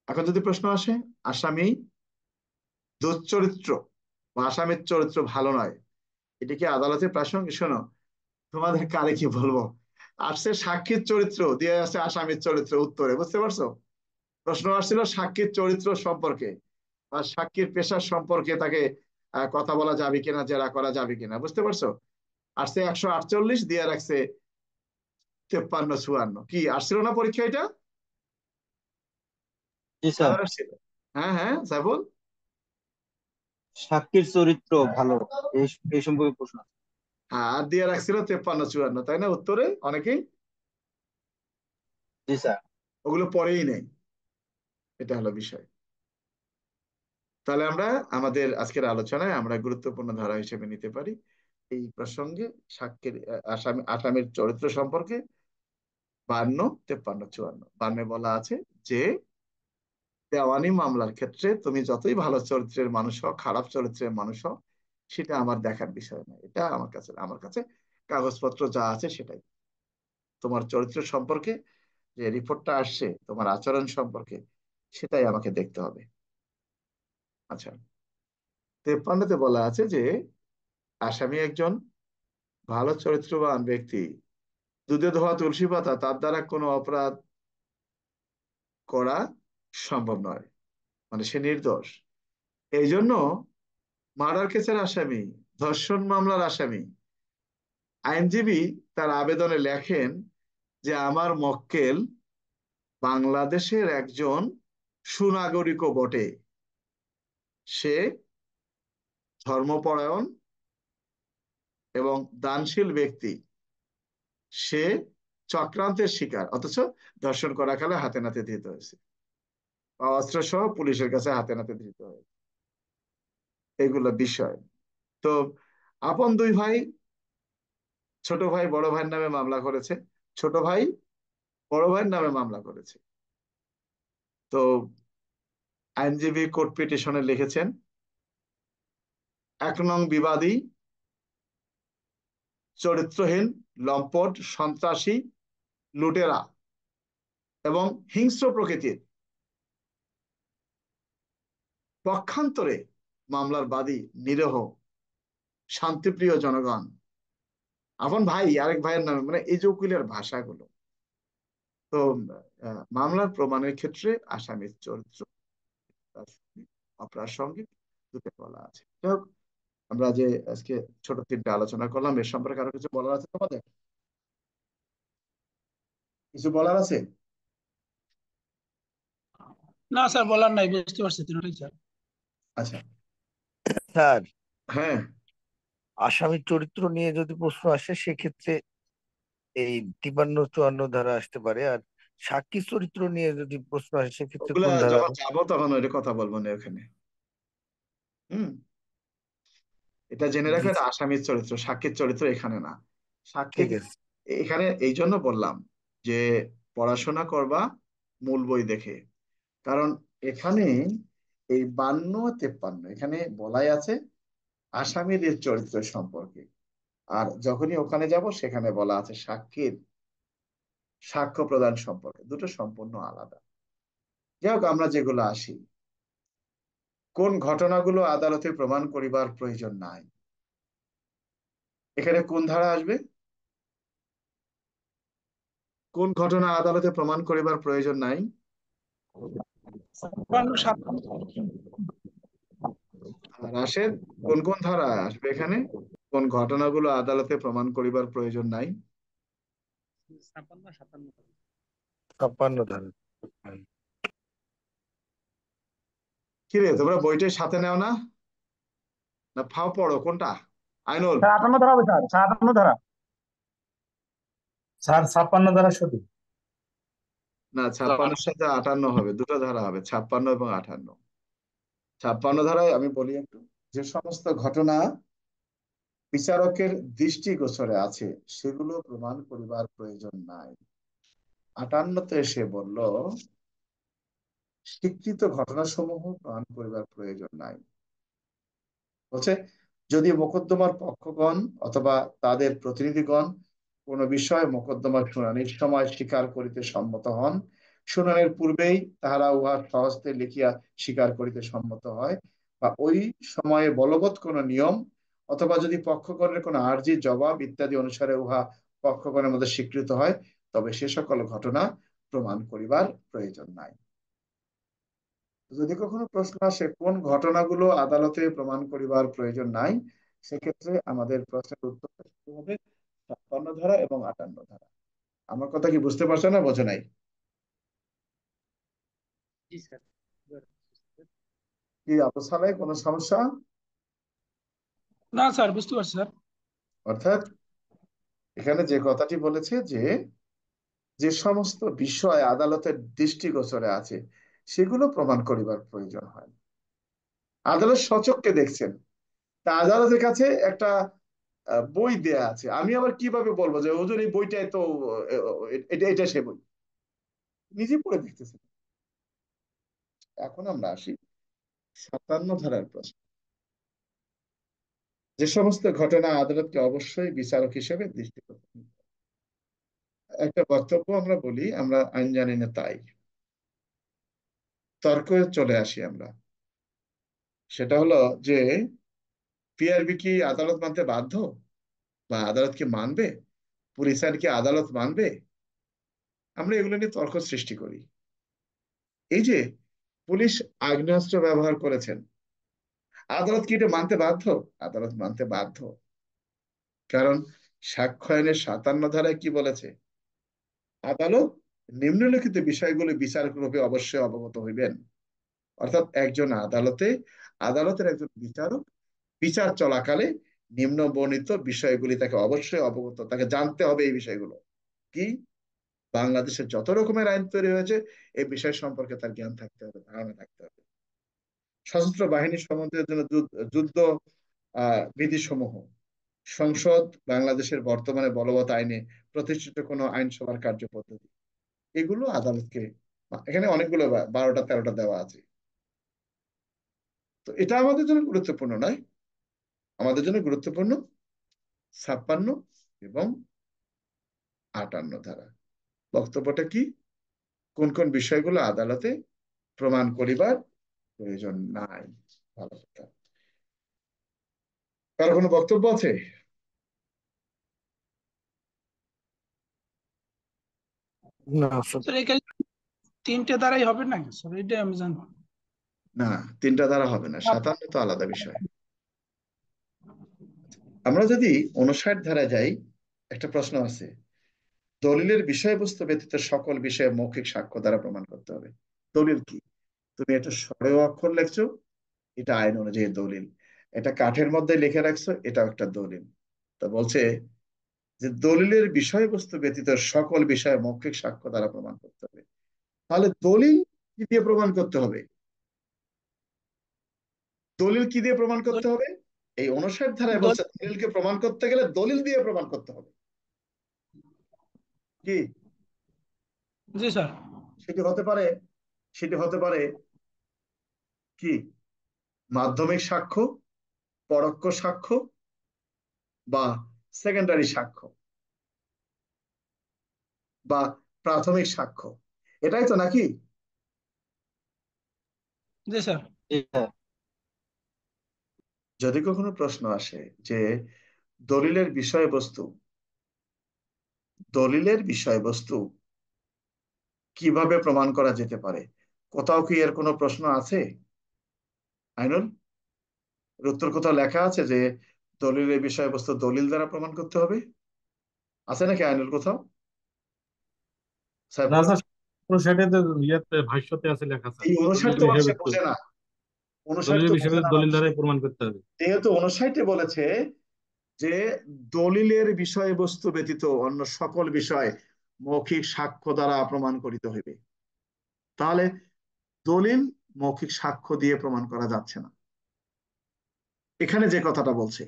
এখন যদি প্রশ্ন আসে আসামি দুশ্চরিত্র বা আসামির চরিত্র ভালো নয়, এটি কি আদালতে প্রাসঙ্গিক? শোনো, তোমাদের কারে কি বলবো, আসছে সাক্ষীর চরিত্র দিয়ে আসছে আসামির চরিত্র উত্তরে, বুঝতে পারছো? প্রশ্ন আসছিল সাক্ষীর চরিত্র সম্পর্কে বা সাক্ষীর পেশার সম্পর্কে, তাকে কথা বলা যাবে কিনা, জেরা করা যাবে কিনা, বুঝতে পারছো? আসছে 148 দিয়ে রাখছে 53 54। কি আসছিল না পরীক্ষা এটা? জি স্যার। কাদের আসছিল? হ্যাঁ হ্যাঁ, সাইফুল। সাক্ষীর চরিত্র ভালো, এই এই সম্পর্কে প্রশ্ন আছে। হ্যাঁ, আর দিয়ে রাখছিল 53 54, তাই না উত্তরে অনেকেই? জি স্যার। ওগুলো পরেই নেই, এটা হলো বিষয়। তাহলে আমরা আমাদের আজকের আলোচনায় আমরা গুরুত্বপূর্ণ ধারা হিসেবে নিতে পারি এই প্রসঙ্গে সাক্ষীর আসামির চরিত্র সম্পর্কে 52 53 54। 52 বলা আছে যে দেওয়ানি মামলার ক্ষেত্রে তুমি যতই ভালো চরিত্রের মানুষ হও, খারাপ চরিত্রের মানুষ হও, সেটা আমার দেখার বিষয় না। এটা আমার কাছে কাগজপত্র যা আছে সেটাই। তোমার চরিত্র সম্পর্কে যে রিপোর্টটা আসছে, তোমার আচরণ সম্পর্কে, সেটাই আমাকে দেখতে হবে। আচ্ছা, 53-তে বলা আছে যে আসামি একজন ভালো চরিত্রবান ব্যক্তি, দুধে ধোয়া তুলসী পাতা, তার দ্বারা কোনো অপরাধ করা সম্ভব নয়, মানে সে নির্দোষ। এই জন্য মার্ডার কেসের আসামি, ধর্ষণ মামলার আসামি, আইনজীবী তার আবেদনে লেখেন যে আমার মক্কেল বাংলাদেশের একজন সুনাগরিকও বটে, সে ধর্মপরায়ণ এবং দানশীল ব্যক্তি, সে চক্রান্তের শিকার, অথচ ধর্ষণ করা কালে হাতে নাতে ধৃত হয়েছে বা অস্ত্র সহ পুলিশের কাছে হাতে নাতে ধৃত হয়েছে। এগুলো বিষয়। তো আপন দুই ভাই, ছোট ভাই বড় ভাইয়ের নামে মামলা করেছে, ছোট ভাই বড় ভাইয়ের নামে মামলা করেছে। তো আইনজীবী কোর্ট পিটিশনে লিখেছেন 1 নং বিবাদী চরিত্রহীন, লম্পট, সন্ত্রাসী, লুটেরা এবং হিংস্র প্রকৃতির। পক্ষান্তরে মামলার বাদী নিরীহ শান্তিপ্রিয় জনগণ। আপন ভাই আরেক ভাইয়ের নামে, মানে এই যে উকিলের ভাষাগুলো। তো মামলার প্রমাণের ক্ষেত্রে আসামির চরিত্র অপ্রাসঙ্গিক দুটো বলা আছে। যাই হোক, আমরা যে আজকে ছোট 3টে আলোচনা করলাম, এর সম্পর্কে আরো কিছু বলার আছে তোমাদের? কিছু বলার আছে? না স্যার, বলার নাই, বুঝতে পারছি তিনটাই স্যার। আচ্ছা। স্যার, হ্যাঁ, আসামির চরিত্র নিয়ে যদি প্রশ্ন আসে সেক্ষেত্রে এই 53 54 ধারা আসতে পারে, আর সাক্ষী চরিত্র নিয়ে যদি প্রশ্ন আসে সেক্ষেত্রে ওগুলা কোন ধারা? যখন যাবো তখন ওইটা কথা বলবো না ওখানে। হুম, এটা জেনে রাখো, জি, এটা আসামির চরিত্র, সাক্ষীর চরিত্র এখানে না। সাক্ষীর ঠিক আছে। এখানে এই জন্য বললাম যে পড়াশোনা করবা মূল বই দেখে। কারণ এখানে এই 52 53 এখানে বলাই আছে আসামির এর চরিত্র সম্পর্কে। আর যখনই ওখানে যাব সেখানে বলা আছে সাক্ষীর সাক্ষ্য প্রদান সম্পর্কে, দুটো সম্পূর্ণ আলাদা। যাই হোক, আমরা যেগুলো আসি, কোন ঘটনাগুলো আদালতে প্রমাণ করিবার প্রয়োজন নাই, এখানে কোন ধারা আসবে? কোন ঘটনা আদালতে প্রমাণ করিবার প্রয়োজন নাই? 56, 57। আর আসেন, কোন কোন ধারা আসবে এখানে? কোন ঘটনাগুলো আদালতে প্রমাণ করিবার প্রয়োজন নাই? 56, 57। 56 ধারা। কি রে, তোমরা বইটাই সাথে নেও না, না ফাও পড়ো কোনটা? আইনুল? স্যার 58 ধারা হবে স্যার, 58 ধারা। স্যার 56 দ্বারা শুধু। না, 56-এর সাথে 58 হবে, দুটো ধারা হবে, 56 এবং 58। 56 ধারায় আমি বলি একটু, যে সমস্ত ঘটনা বিচারকের দৃষ্টিগোচরে আছে সেগুলো প্রমাণ করিবার প্রয়োজন নাই। 58-তে এসে বলল স্বীকৃত ঘটনাসমূহ প্রমাণ করিবার প্রয়োজন নাই। বলছে যদি মোকদ্দমার পক্ষগণ অথবা তাদের প্রতিনিধিগণ কোন বিষয়ে মোকদ্দমার শুনানির সময় স্বীকার করিতে সম্মত হন, শুনানির পূর্বেই তাহারা উহা স্বহস্তে লিখিয়া স্বীকার করিতে সম্মত হয়, বা ওই সময়ে বলবৎ কোন নিয়ম অথবা যদি পক্ষগণের কোন আর্জি জবাব ইত্যাদি অনুসারে উহা পক্ষগণের মধ্যে স্বীকৃত হয়, তবে সে সকল ঘটনা প্রমাণ করিবার প্রয়োজন নাই। যদি কখনো প্রশ্ন আসে কোন ঘটনাগুলো আদালতে প্রমাণ করিবার প্রয়োজন নাই, সেক্ষেত্রে আমাদের প্রশ্নের উত্তরটা শুরু হবে 56 ধারা এবং 58 ধারা। আমার কথা কি বুঝতে পারছো না, বোঝো নাই? জি স্যার। কি অবস্থায় কোনো সমস্যা? না স্যার, বুঝতে পারছি স্যার। অর্থাৎ এখানে যে কথাটি বলেছে যে যে সমস্ত বিষয় আদালতের দৃষ্টিগোচরে আছে সেগুলো প্রমাণ করিবার প্রয়োজন হয়। আদালত সচক্ষে দেখছেন, তা আদালতের কাছে একটা বই দেয়া আছে, আমি আবার কিভাবে বলবো যে হুজুর এই বইটাই তো এটা এটা সে বই? নিজে পড়ে দেখতেছেন। এখন আমরা আসি 57 ধারার প্রশ্ন। যে সমস্ত ঘটনা আদালতকে অবশ্যই বিচারক হিসেবে দৃষ্টি করতে হবে। একটা বক্তব্য আমরা বলি, আমরা আইন জানি না তাই তর্কে চলে আসি আমরা। সেটা হলো যে পিআরবি কি আদালত মানতে বাধ্য, বা আদালত কি মানবে? পুলিশ আইন কি আদালত মানবে? আমরা এগুলো নিয়ে তর্ক সৃষ্টি করি। এই যে পুলিশ আগ্নেয়াস্ত্র ব্যবহার করেছেন, আদালত কি এটা মানতে বাধ্য? আদালত মানতে বাধ্য। কারণ সাক্ষ্য আইনের 57 ধারায় কি বলেছে? আদালত নিম্নলিখিত বিষয়গুলো বিচারক রূপে অবশ্যই অবগত হইবেন। অর্থাৎ একজন আদালতের একজন বিচারক বিচার চলাকালে নিম্ন বর্ণিত বিষয়গুলি তাকে অবশ্যই অবগত, তাকে জানতে হবে এই বিষয়গুলো কি। বাংলাদেশে যত রকমের আইন তৈরি হয়েছে এই বিষয় সম্পর্কে তার জ্ঞান থাকতে হবে, ধারণা থাকতে হবে। সশস্ত্র বাহিনী সম্বন্ধের জন্য যুদ্ধ বিধি সমূহ, সংসদ বাংলাদেশের বর্তমানে বলবৎ আইনে প্রতিষ্ঠিত কোনো আইনসভার কার্যপদ্ধতি, এগুলো আদালতকে, এখানে অনেকগুলো 12টা 13টা দেওয়া আছে। তো এটা আমাদের জন্য গুরুত্বপূর্ণ নয়, আমাদের জন্য গুরুত্বপূর্ণ 56 এবং 58 ধারা। বক্তব্যটা কি? কোন কোন বিষয়গুলো আদালতে প্রমাণ করিবার প্রয়োজন নাই। ভালো কথা। কারো কোনো বক্তব্য আছে? না স্যার। স্যার এখানে 3টে দ্বারাই হবে নাকি স্যার, এটাই আমি জানি। না, 3টা ধারা হবে না, 57 তো আলাদা বিষয়। আমরা যদি 59 ধারায় যাই, একটা প্রশ্ন আছে, দলিলের বিষয়বস্তু ব্যতীত সকল বিষয়ে মৌখিক সাক্ষ্য দ্বারা প্রমাণ করতে হবে। দলিল কি? তুমি একটা সরেও অক্ষর লিখছো, এটা আইন অনুযায়ী দলিল। এটা কাঠের মধ্যে লিখে রাখছো, এটাও একটা দলিল। তো বলছে যে দলিলের বিষয়বস্তু ব্যতীত সকল বিষয়ে মৌখিক সাক্ষ্য দ্বারা প্রমাণ করতে হবে। তাহলে দলিল কি দিয়ে প্রমাণ করতে হবে? দলিল কি দিয়ে প্রমাণ করতে হবে? এই 59 ধারায় বলছে দলিলকে প্রমাণ করতে গেলে দলিল দিয়ে প্রমাণ করতে হবে। কি জি স্যার। সেটি হতে পারে? সেটি হতে পারে কি মাধ্যমিক সাক্ষ্য, পরোক্ষ সাক্ষ্য, বা সেকেন্ডারি সাক্ষ্য, বা প্রাথমিক সাক্ষ্য, এটাই তো নাকি? জি স্যার। জি স্যার। যদি কখনো প্রশ্ন আসে যে দলিলের বিষয়বস্তু দলিলের বিষয়বস্তু কিভাবে প্রমাণ করা যেতে পারে? কোথাও কি এর কোনো প্রশ্ন আছে আইনুল? এর উত্তর কোথাও লেখা আছে যে দলিলের বিষয়বস্তু দলিল দ্বারা প্রমাণ করতে হবে? আছে নাকি আইনুল কোথাও? না সাইফুল, স্যার, 59 ভাষ্যতে আছে লেখা স্যার, এই 59 দলিলের তো সে বিষয়বস্তু, বোঝে না, 59 দলিলের তো বোঝে বিষয়বস্তু না দলিল মানুষ। দ্বারাই প্রমাণ করতে হবে। যেহেতু 59 বলেছে যে দলিলের বিষয়বস্তু ব্যতীত অন্য সকল বিষয় মৌখিক সাক্ষ্য দ্বারা প্রমাণ করিতে হইবে, তাহলে দলিল মৌখিক সাক্ষ্য দিয়ে প্রমাণ করা যাচ্ছে না। এখানে যে কথাটা বলছে,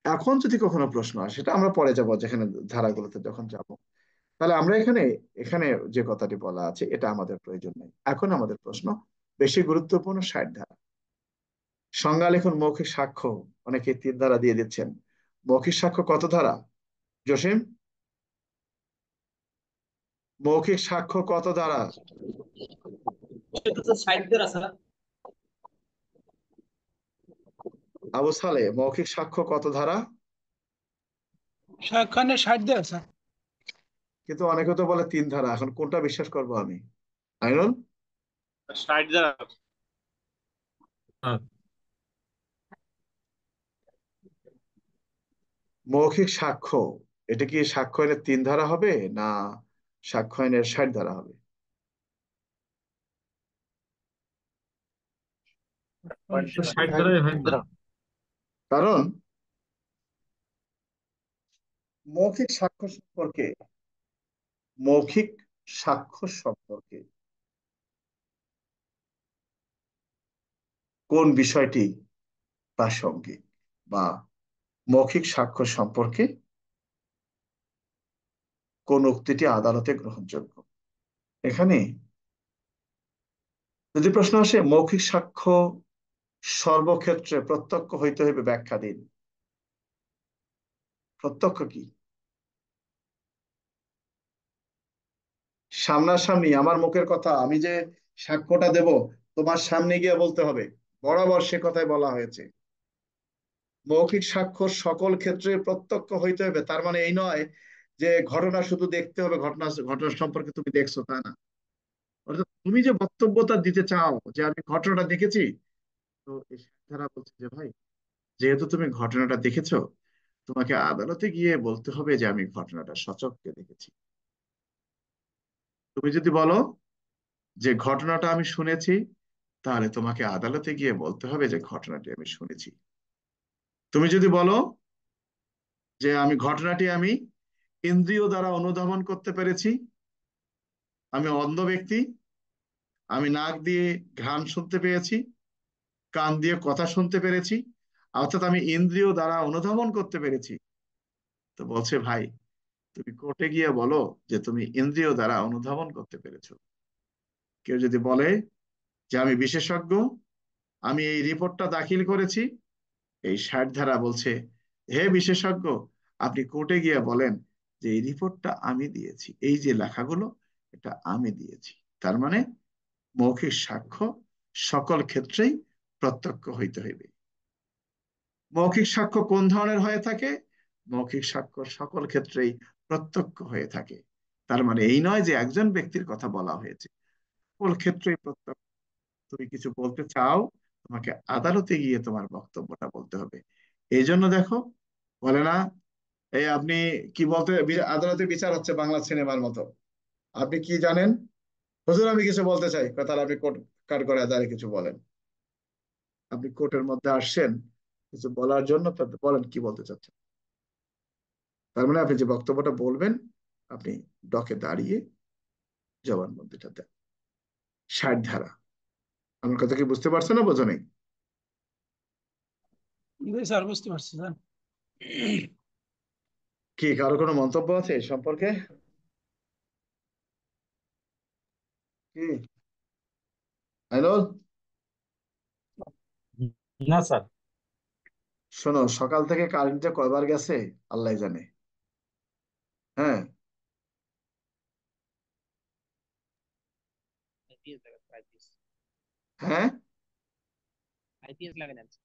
এখন যদি কখনো প্রশ্ন আসে, সেটা আমরা পরে যাব, যেখানে ধারাগুলোতে যখন যাব, তাহলে আমরা এখানে এখানে যে কথাটি বলা আছে এটা আমাদের প্রয়োজন নেই। এখন আমাদের প্রশ্ন বেশি গুরুত্বপূর্ণ 60 ধারা। সংজ্ঞা লিখুন মৌখিক সাক্ষ্য। অনেকে 3 ধারা দিয়ে দিচ্ছেন। মৌখিক সাক্ষ্য কত ধারা? জসিম, মৌখিক সাক্ষ্য কত ধারা? এটা তো সাইড দেওয়া আছে। আবু সালে, মৌখিক সাক্ষ্য কত ধারা? সেখানে 60 দেওয়া আছে। কিন্তু অনেকে তো বলে 3 ধারা। এখন কোনটা বিশ্বাস করবো আমি? আইনুল, 60 দ্বারা। হ্যাঁ, মৌখিক সাক্ষ্য এটা কি সাক্ষ্য আইনের 3 ধারা হবে, না সাক্ষ্য আইনের 60 ধারা হবে? তো 60 দ্বারাই হয় না। কারণ মৌখিক সাক্ষ্য সম্পর্কে মৌখিক সাক্ষ্য সম্পর্কে কোন বিষয়টি প্রাসঙ্গিক, বা মৌখিক সাক্ষ্য সম্পর্কে কোন উক্তিটি আদালতে গ্রহণযোগ্য। এখানে যদি প্রশ্ন আসে মৌখিক সাক্ষ্য সর্বক্ষেত্রে প্রত্যক্ষ হইতে হইবে, ব্যাখ্যা দিন। প্রত্যক্ষ কি? সামনাসামনি আমার মুখের কথা আমি যে সাক্ষ্যটা দেব, তোমার সামনে গিয়ে বলতে হবে, বরাবর সে কথাই বলা হয়েছে। মৌখিক সাক্ষ্য সকল ক্ষেত্রে প্রত্যক্ষ হইতে হবে, তার মানে এই নয় যে ঘটনা শুধু দেখতে হবে, ঘটনা ঘটনা সম্পর্কে তুমি দেখছো তা না। অর্থাৎ তুমি যে বক্তব্যটা দিতে চাও যে আমি ঘটনাটা দেখেছি, তো এই ধারা বলছে যে ভাই, যেহেতু তুমি ঘটনাটা দেখেছো, তোমাকে আদালতে গিয়ে বলতে হবে যে আমি ঘটনাটা সচক্ষে দেখেছি। তুমি যদি বলো যে ঘটনাটা আমি শুনেছি, তাহলে তোমাকে আদালতে গিয়ে বলতে হবে যে ঘটনাটি আমি শুনেছি। তুমি যদি বলো যে ঘটনাটি আমি ইন্দ্রিয় দ্বারা অনুধাবন করতে পেরেছি, আমি অন্ধ ব্যক্তি, আমি নাক দিয়ে ঘ্রাণ শুনতে পেয়েছি, কান দিয়ে কথা শুনতে পেরেছি, অর্থাৎ আমি ইন্দ্রিয় দ্বারা অনুধাবন করতে পেরেছি, তো বলছে ভাই তুমি কোর্টে গিয়ে বলো যে তুমি ইন্দ্রিয় দ্বারা অনুধাবন করতে পেরেছো। কেউ যদি বলে যে আমি বিশেষজ্ঞ, আমি এই রিপোর্টটা দাখিল করেছি, এই 60 ধারা বলছে হে বিশেষজ্ঞ, আপনি কোর্টে গিয়ে বলেন যে এই রিপোর্টটা আমি দিয়েছি, এই যে লেখাগুলো এটা আমি দিয়েছি। তার মানে মৌখিক সাক্ষ্য সকল ক্ষেত্রেই প্রত্যক্ষ হইতে হইবে। মৌখিক সাক্ষ্য কোন ধরনের হয়ে থাকে? মৌখিক সাক্ষ্য সকল ক্ষেত্রেই প্রত্যক্ষ হয়ে থাকে। তার মানে এই নয় যে একজন ব্যক্তির কথা বলা হয়েছে, সকল ক্ষেত্রেই প্রত্যক্ষ। তুমি কিছু বলতে চাও, তোমাকে আদালতে গিয়ে তোমার বক্তব্যটা বলতে হবে। এই জন্য দেখো, বলে না, এই আপনি কি বলতে, আদালতে বিচার হচ্ছে বাংলা সিনেমার মতো, আপনি কি জানেন? হুজুর আমি কিছু বলতে চাই। তাহলে আপনি কোর্ট কার করে আদারে কিছু বলেন। আপনি কোর্টের মধ্যে আসছেন কিছু বলার জন্য, বলেন কি বলতে চাচ্ছেন। তার মানে আপনি যে বক্তব্যটা বলবেন, আপনি ডকে দাঁড়িয়ে জবানবন্দিটা দেন। 60 ধারা। আমার কথা কি বুঝতে পারছো না, বোঝো নাই? জি স্যার, বুঝতে পারছি স্যার। কি কারো কোনো মন্তব্য আছে এই সম্পর্কে? কি আইনুল, না স্যার। শোনো, সকাল থেকে কারেন্টটা কয়বার গেছে আল্লাহ জানে। হ্যাঁ, আইপিএস লাগাচ্ছে, আইপিএস। হ্যাঁ, আইপিএস লাগানো আছে।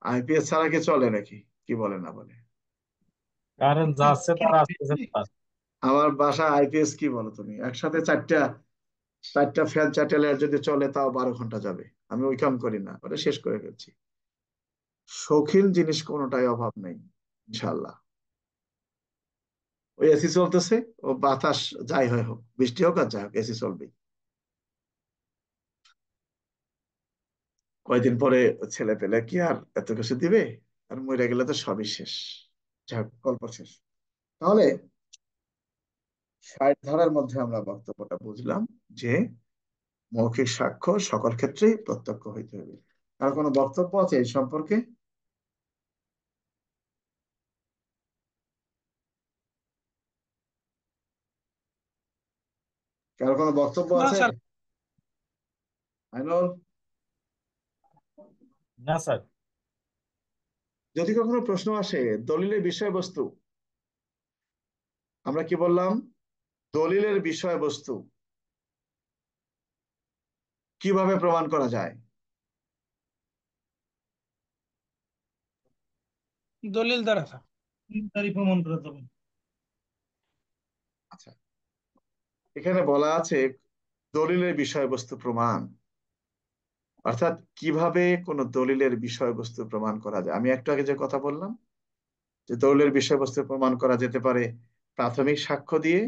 আইপিএস ছাড়া কি চলে নাকি? কি বলে না বলে? কারণ যা আছে তারা আসতেছে না। আমার বাসা আইপিএস কি বলো তুমি, একসাথে চারটা চারটা ফ্যান চারটা লাইট যদি চলে তাও 12 ঘন্টা যাবে। আমি ওই কাম করি না, ওটা শেষ করে ফেলছি। শৌখিন জিনিস কোনোটাই অভাব নেই ইনশাল্লাহ। ওই এসি চলতেছে, ও বাতাস যাই হয় হোক, বৃষ্টি হোক আর যাই হোক, এসি চলবে। কয়দিন পরে ছেলে পেলে কি আর এত কিছু দিবে? আর মরে গেলে তো সবই শেষ। যাই হোক, গল্প শেষ। তাহলে 60 ধারার মধ্যে আমরা বক্তব্যটা বুঝলাম যে মৌখিক সাক্ষ্য সকল ক্ষেত্রেই প্রত্যক্ষ হইতে হবে। আর কোনো বক্তব্য আছে এই সম্পর্কে? কারো কোনো বক্তব্য না আছে? স্যার, আইনুল, না স্যার। যদি কখনো প্রশ্ন আসে দলিলের বিষয়বস্তু, আমরা কি বললাম? দলিলের বিষয়বস্তু কিভাবে প্রমাণ করা যায়? দলিল দ্বারা স্যার। প্রমাণ করা যাবে। আচ্ছা, এখানে বলা আছে দলিলের বিষয়বস্তু প্রমাণ, অর্থাৎ কিভাবে কোন দলিলের বিষয়বস্তু প্রমাণ করা যায়। আমি একটু আগে যে কথা বললাম যে দলিলের বিষয়বস্তু প্রমাণ করা যেতে পারে প্রাথমিক সাক্ষ্য দিয়ে,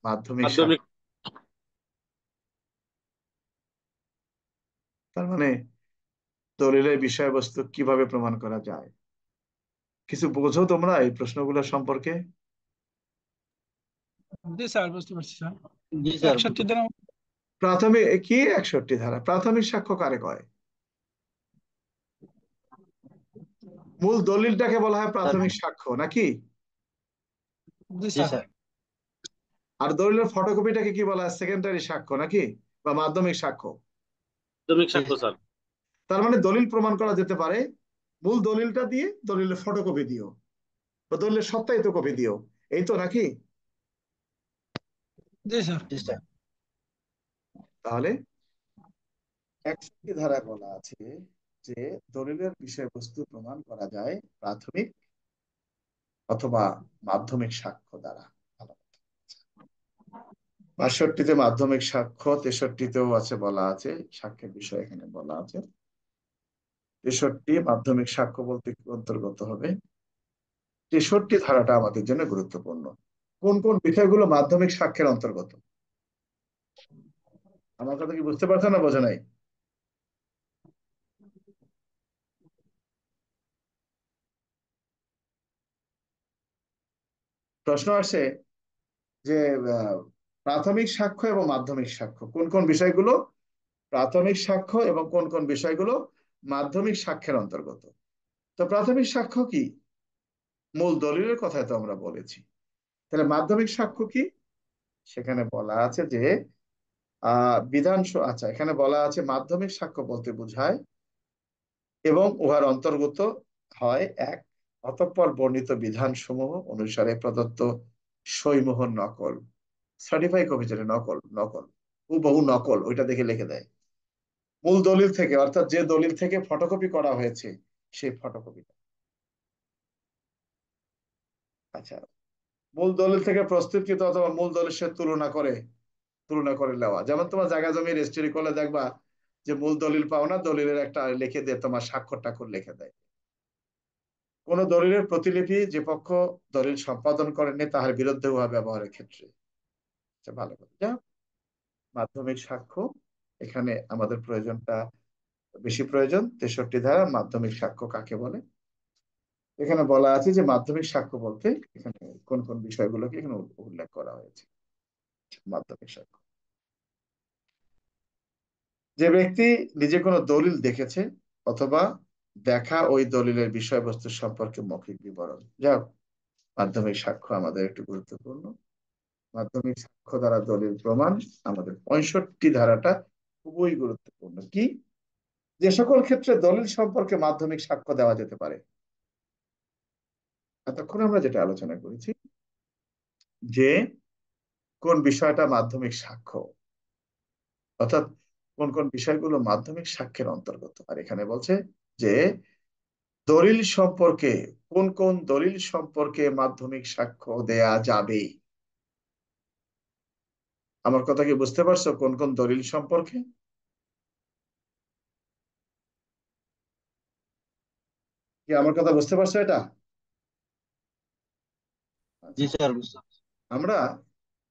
মাধ্যমিক মাধ্যমিক। সাক্ষ্য। তার মানে দলিলের বিষয়বস্তু কিভাবে প্রমাণ করা যায়? কিছু বোঝো তোমরা এই প্রশ্নগুলো সম্পর্কে? জি স্যার, বুঝতে পারছি স্যার। জি স্যার। 61 দ্বারা প্রাথমিক কি 61 ধারা প্রাথমিক সাক্ষ্য কারে কয়? মূল দলিলটাকে বলা হয় প্রাথমিক সাক্ষ্য নাকি? জি জি স্যার। স্যার। আর দলিলের ফটোকপিটাকে কি বলা হয়? সেকেন্ডারি সাক্ষ্য নাকি, বা মাধ্যমিক সাক্ষ্য। মাধ্যমিক সাক্ষ্য স্যার। তার মানে দলিল প্রমাণ করা যেতে পারে মূল দলিলটা দিয়ে, দলিলের ফটোকপি দিও, বা দলিলের সত্যায়িত কপি দিও, এই তো নাকি? জি স্যার। জি স্যার। তাহলে 61 ধারায় বলা আছে যে দলিলের বিষয়বস্তু প্রমাণ করা যায় প্রাথমিক অথবা মাধ্যমিক সাক্ষ্য দ্বারা। ভালো। 62-তে মাধ্যমিক সাক্ষ্য, 63-তেও আছে, বলা আছে সাক্ষ্যের বিষয় এখানে বলা আছে। 63 মাধ্যমিক সাক্ষ্য বলতে কি অন্তর্গত হবে? 63 ধারাটা আমাদের জন্য গুরুত্বপূর্ণ। কোন কোন বিষয়গুলো মাধ্যমিক সাক্ষ্যের অন্তর্গত? আমার কথা কি বুঝতে পারছো না, বোঝা নাই? প্রশ্ন আসছে যে প্রাথমিক সাক্ষ্য এবং মাধ্যমিক সাক্ষ্য কোন কোন বিষয়গুলো প্রাথমিক সাক্ষ্য এবং কোন কোন বিষয়গুলো মাধ্যমিক সাক্ষ্যের অন্তর্গত। তো প্রাথমিক সাক্ষ্য কি? মূল দলিলের কথাই তো আমরা বলেছি। তাহলে মাধ্যমিক সাক্ষ্য কি? সেখানে বলা আছে যে আচ্ছা, এখানে বলা আছে মাধ্যমিক সাক্ষ্য বলতে বোঝায় এবং উহার অন্তর্গত হয় এক, অতঃপর বর্ণিত বিধানসমূহ অনুসারে প্রদত্ত সইমোহর নকল, সার্টিফাই কপি, যেটা নকল, নকল হুবহু নকল, ওইটা দেখে লিখে দেয় মূল দলিল থেকে, অর্থাৎ যে দলিল থেকে ফটোকপি করা হয়েছে সেই ফটোকপিটা। আচ্ছা, মূল দলিল থেকে প্রস্তুতকৃত অথবা মূল দলিলের সাথে তুলনা করে নেওয়া, যেমন তোমার জায়গা জমি রেজিস্ট্রি করলে দেখবা যে মূল দলিল পাও না, দলিলের একটা লিখে দিয়ে তোমার স্বাক্ষর টাক্ষর লিখে দেয়। কোন দলিলের প্রতিলিপি যে পক্ষ দলিল সম্পাদন করেননি তাহার বিরুদ্ধে উহা ব্যবহারের ক্ষেত্রে। আচ্ছা, ভালো কথা। মাধ্যমিক সাক্ষ্য এখানে আমাদের প্রয়োজনটা বেশি প্রয়োজন। 63 ধারা মাধ্যমিক সাক্ষ্য কাকে বলে? এখানে বলা আছে যে মাধ্যমিক সাক্ষ্য বলতে এখানে কোন কোন বিষয়গুলোকে এখানে উল্লেখ করা হয়েছে। মাধ্যমিক সাক্ষ্য যে ব্যক্তি নিজে কোনো দলিল দেখেছে অথবা দেখা ওই দলিলের বিষয়বস্তু সম্পর্কে মৌখিক বিবরণ, যাক মাধ্যমিক সাক্ষ্য আমাদের একটু গুরুত্বপূর্ণ। মাধ্যমিক সাক্ষ্য দ্বারা দলিল প্রমাণ আমাদের 65 ধারাটা খুবই গুরুত্বপূর্ণ। কি? যে সকল ক্ষেত্রে দলিল সম্পর্কে মাধ্যমিক সাক্ষ্য দেওয়া যেতে পারে। এতক্ষণ আমরা যেটা আলোচনা করেছি যে কোন বিষয়টা মাধ্যমিক সাক্ষ্য, অর্থাৎ কোন কোন বিষয়গুলো মাধ্যমিক সাক্ষ্যের অন্তর্গত। আর এখানে বলছে যে দলিল সম্পর্কে কোন কোন দলিল সম্পর্কে মাধ্যমিক সাক্ষ্য দেয়া যাবে? আমার কথা কি বুঝতে পারছো? কোন কোন দলিল সম্পর্কে? কি আমার কথা বুঝতে পারছো এটা? জি স্যার, বুঝতে পারছি। আমরা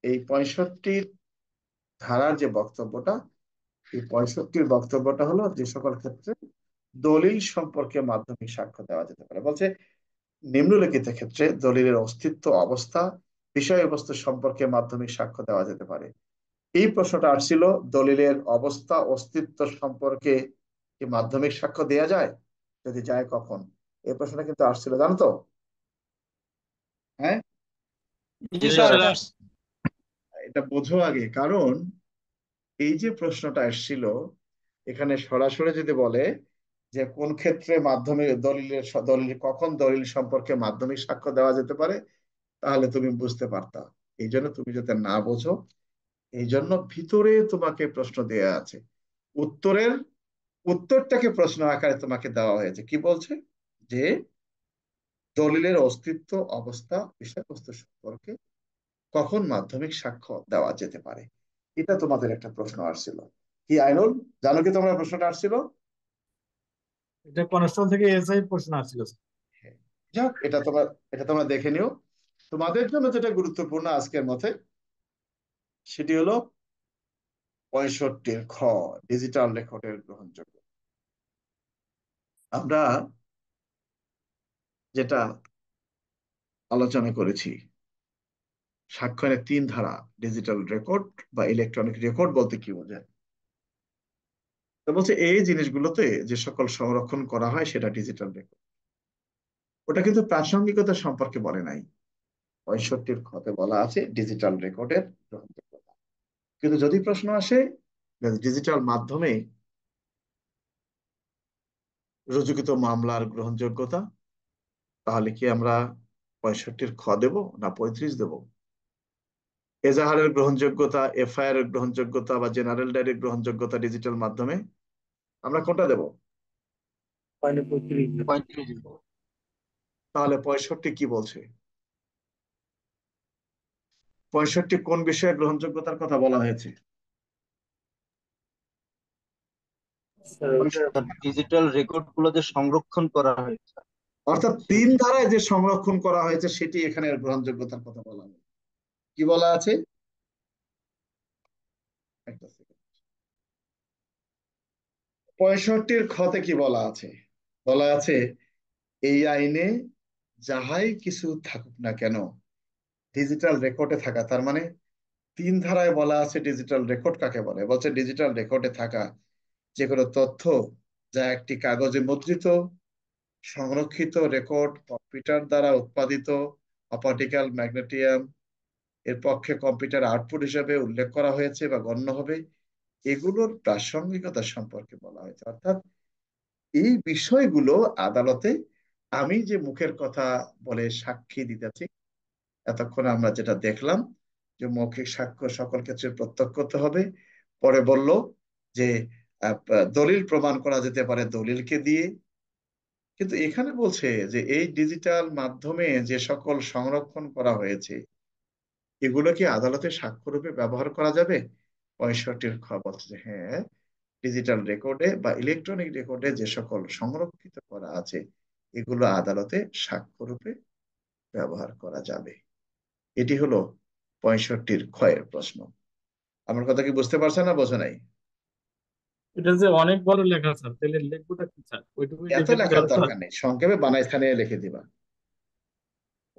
এই 65 ধারার যে বক্তব্যটা, এই 65 বক্তব্যটা হলো যে সকল ক্ষেত্রে দলিল সম্পর্কে মাধ্যমিক সাক্ষ্য দেওয়া যেতে পারে। বলছে নিম্নলিখিত ক্ষেত্রে দলিলের অস্তিত্ব, অবস্থা, বিষয়বস্তু সম্পর্কে মাধ্যমিক সাক্ষ্য দেওয়া যেতে পারে। এই প্রশ্নটা আসছিল, দলিলের অবস্থা, অস্তিত্ব সম্পর্কে কি মাধ্যমিক সাক্ষ্য দেওয়া যায়? যদি যায় কখন? এই প্রশ্নটা কিন্তু আসছিল, জানো তো? হ্যাঁ, জি জি স্যার, স্যার। এটা আসছে। এটা বোঝো আগে, কারণ এই যে প্রশ্নটা আসছিল, এখানে সরাসরি যদি বলে যে কোন ক্ষেত্রে মাধ্যমিক দলিল কখন দলিল সম্পর্কে মাধ্যমিক সাক্ষ্য দেওয়া যেতে পারে, তাহলে তুমি বুঝতে পারতা। এই জন্য তুমি যাতে না বোঝো, এই জন্য ভিতরে তোমাকে প্রশ্ন দেয়া আছে। উত্তরের উত্তরটাকে প্রশ্ন আকারে তোমাকে দেওয়া হয়েছে। কি বলছে? যে দলিলের অস্তিত্ব, অবস্থা, বিষয়বস্তু সম্পর্কে কখন মাধ্যমিক সাক্ষ্য দেওয়া যেতে পারে, এটা তোমাদের একটা প্রশ্ন আসছিল। কি আইনুল, জানো কি তোমরা প্রশ্নটা আসছিল? এটা কনস্টেবল থেকে এসআই প্রশ্ন আসছিল স্যার। হ্যাঁ। যাক, এটা তোমরা দেখে নিও। তোমাদের জন্য যেটা গুরুত্বপূর্ণ আজকের মতে, সেটি হলো 65 ডিজিটাল রেকর্ডের গ্রহণযোগ্য। আমরা যেটা আলোচনা করেছি, সাক্ষ্যয়নের 3 ধারা, ডিজিটাল রেকর্ড বা ইলেকট্রনিক রেকর্ড বলতে কি বোঝায়? তো বলছে এই জিনিসগুলোতে যে সকল সংরক্ষণ করা হয় সেটা ডিজিটাল রেকর্ড। ওটা কিন্তু প্রাসঙ্গিকতা সম্পর্কে বলে নাই। 65 বলা আছে ডিজিটাল রেকর্ডের গ্রহণযোগ্যতা। কিন্তু যদি প্রশ্ন আসে ডিজিটাল মাধ্যমে রুজুকৃত মামলার গ্রহণযোগ্যতা, তাহলে কি আমরা 65 দেব না 35 দেব? এজাহারের গ্রহণযোগ্যতা, এফআইআর এর গ্রহণযোগ্যতা বা জেনারেল ডায়েরির গ্রহণযোগ্যতা ডিজিটাল মাধ্যমে, আমরা কোনটা দেব? 35। তাহলে 65 কি বলছে? 65 কোন বিষয়ে গ্রহণযোগ্যতার কথা বলা হয়েছে? ডিজিটাল রেকর্ড গুলো যে সংরক্ষণ করা হয়েছে অর্থাৎ 3 ধারায় যে সংরক্ষণ করা হয়েছে সেটি এখানে গ্রহণযোগ্যতার কথা বলা হয়েছে। কি বলা আছে? একটা সেকেন্ড। 65 কি বলা আছে? বলা আছে এই আইনে যাহাই কিছু থাকুক না কেন ডিজিটাল রেকর্ডে থাকা, তার মানে 3 ধারায় বলা আছে ডিজিটাল রেকর্ড কাকে বলে। বলছে ডিজিটাল রেকর্ডে থাকা যে কোনো তথ্য যা একটি কাগজে মুদ্রিত, সংরক্ষিত রেকর্ড কম্পিউটার দ্বারা উৎপাদিত অপটিক্যাল ম্যাগনেটিয়াম এর পক্ষে কম্পিউটার আউটপুট হিসেবে উল্লেখ করা হয়েছে বা গণ্য হবে, এগুলোর প্রাসঙ্গিকতা সম্পর্কে বলা হয়েছে। অর্থাৎ এই বিষয়গুলো আদালতে আমি যে মুখের কথা বলে সাক্ষী দিতেছি, এতক্ষণ আমরা যেটা দেখলাম যে মৌখিক সাক্ষ্য সকল ক্ষেত্রে প্রত্যক্ষ হতে হবে। পরে বলল যে দলিল প্রমাণ করা যেতে পারে দলিলকে দিয়ে। কিন্তু এখানে বলছে যে এই ডিজিটাল মাধ্যমে যে সকল সংরক্ষণ করা হয়েছে এগুলো কি আদালতে সাক্ষ্যরূপে ব্যবহার করা যাবে? 65 বলছে যে হ্যাঁ, ডিজিটাল রেকর্ডে বা ইলেকট্রনিক রেকর্ডে যে সকল সংরক্ষিত করা আছে এগুলো আদালতে সাক্ষ্যরূপে ব্যবহার করা যাবে। এটি হলো 65 প্রশ্ন। আমার কথা কি বুঝতে পারছেন না বোঝো নাই? এটা যে অনেক বড় লেখা স্যার, তাহলে লিখবোটা কি স্যার? ওইটুকুই এত লিখে দিলে লেখার হবে স্যার? দরকার নেই, সংক্ষেপে বানায় স্থানে লিখে দিবা।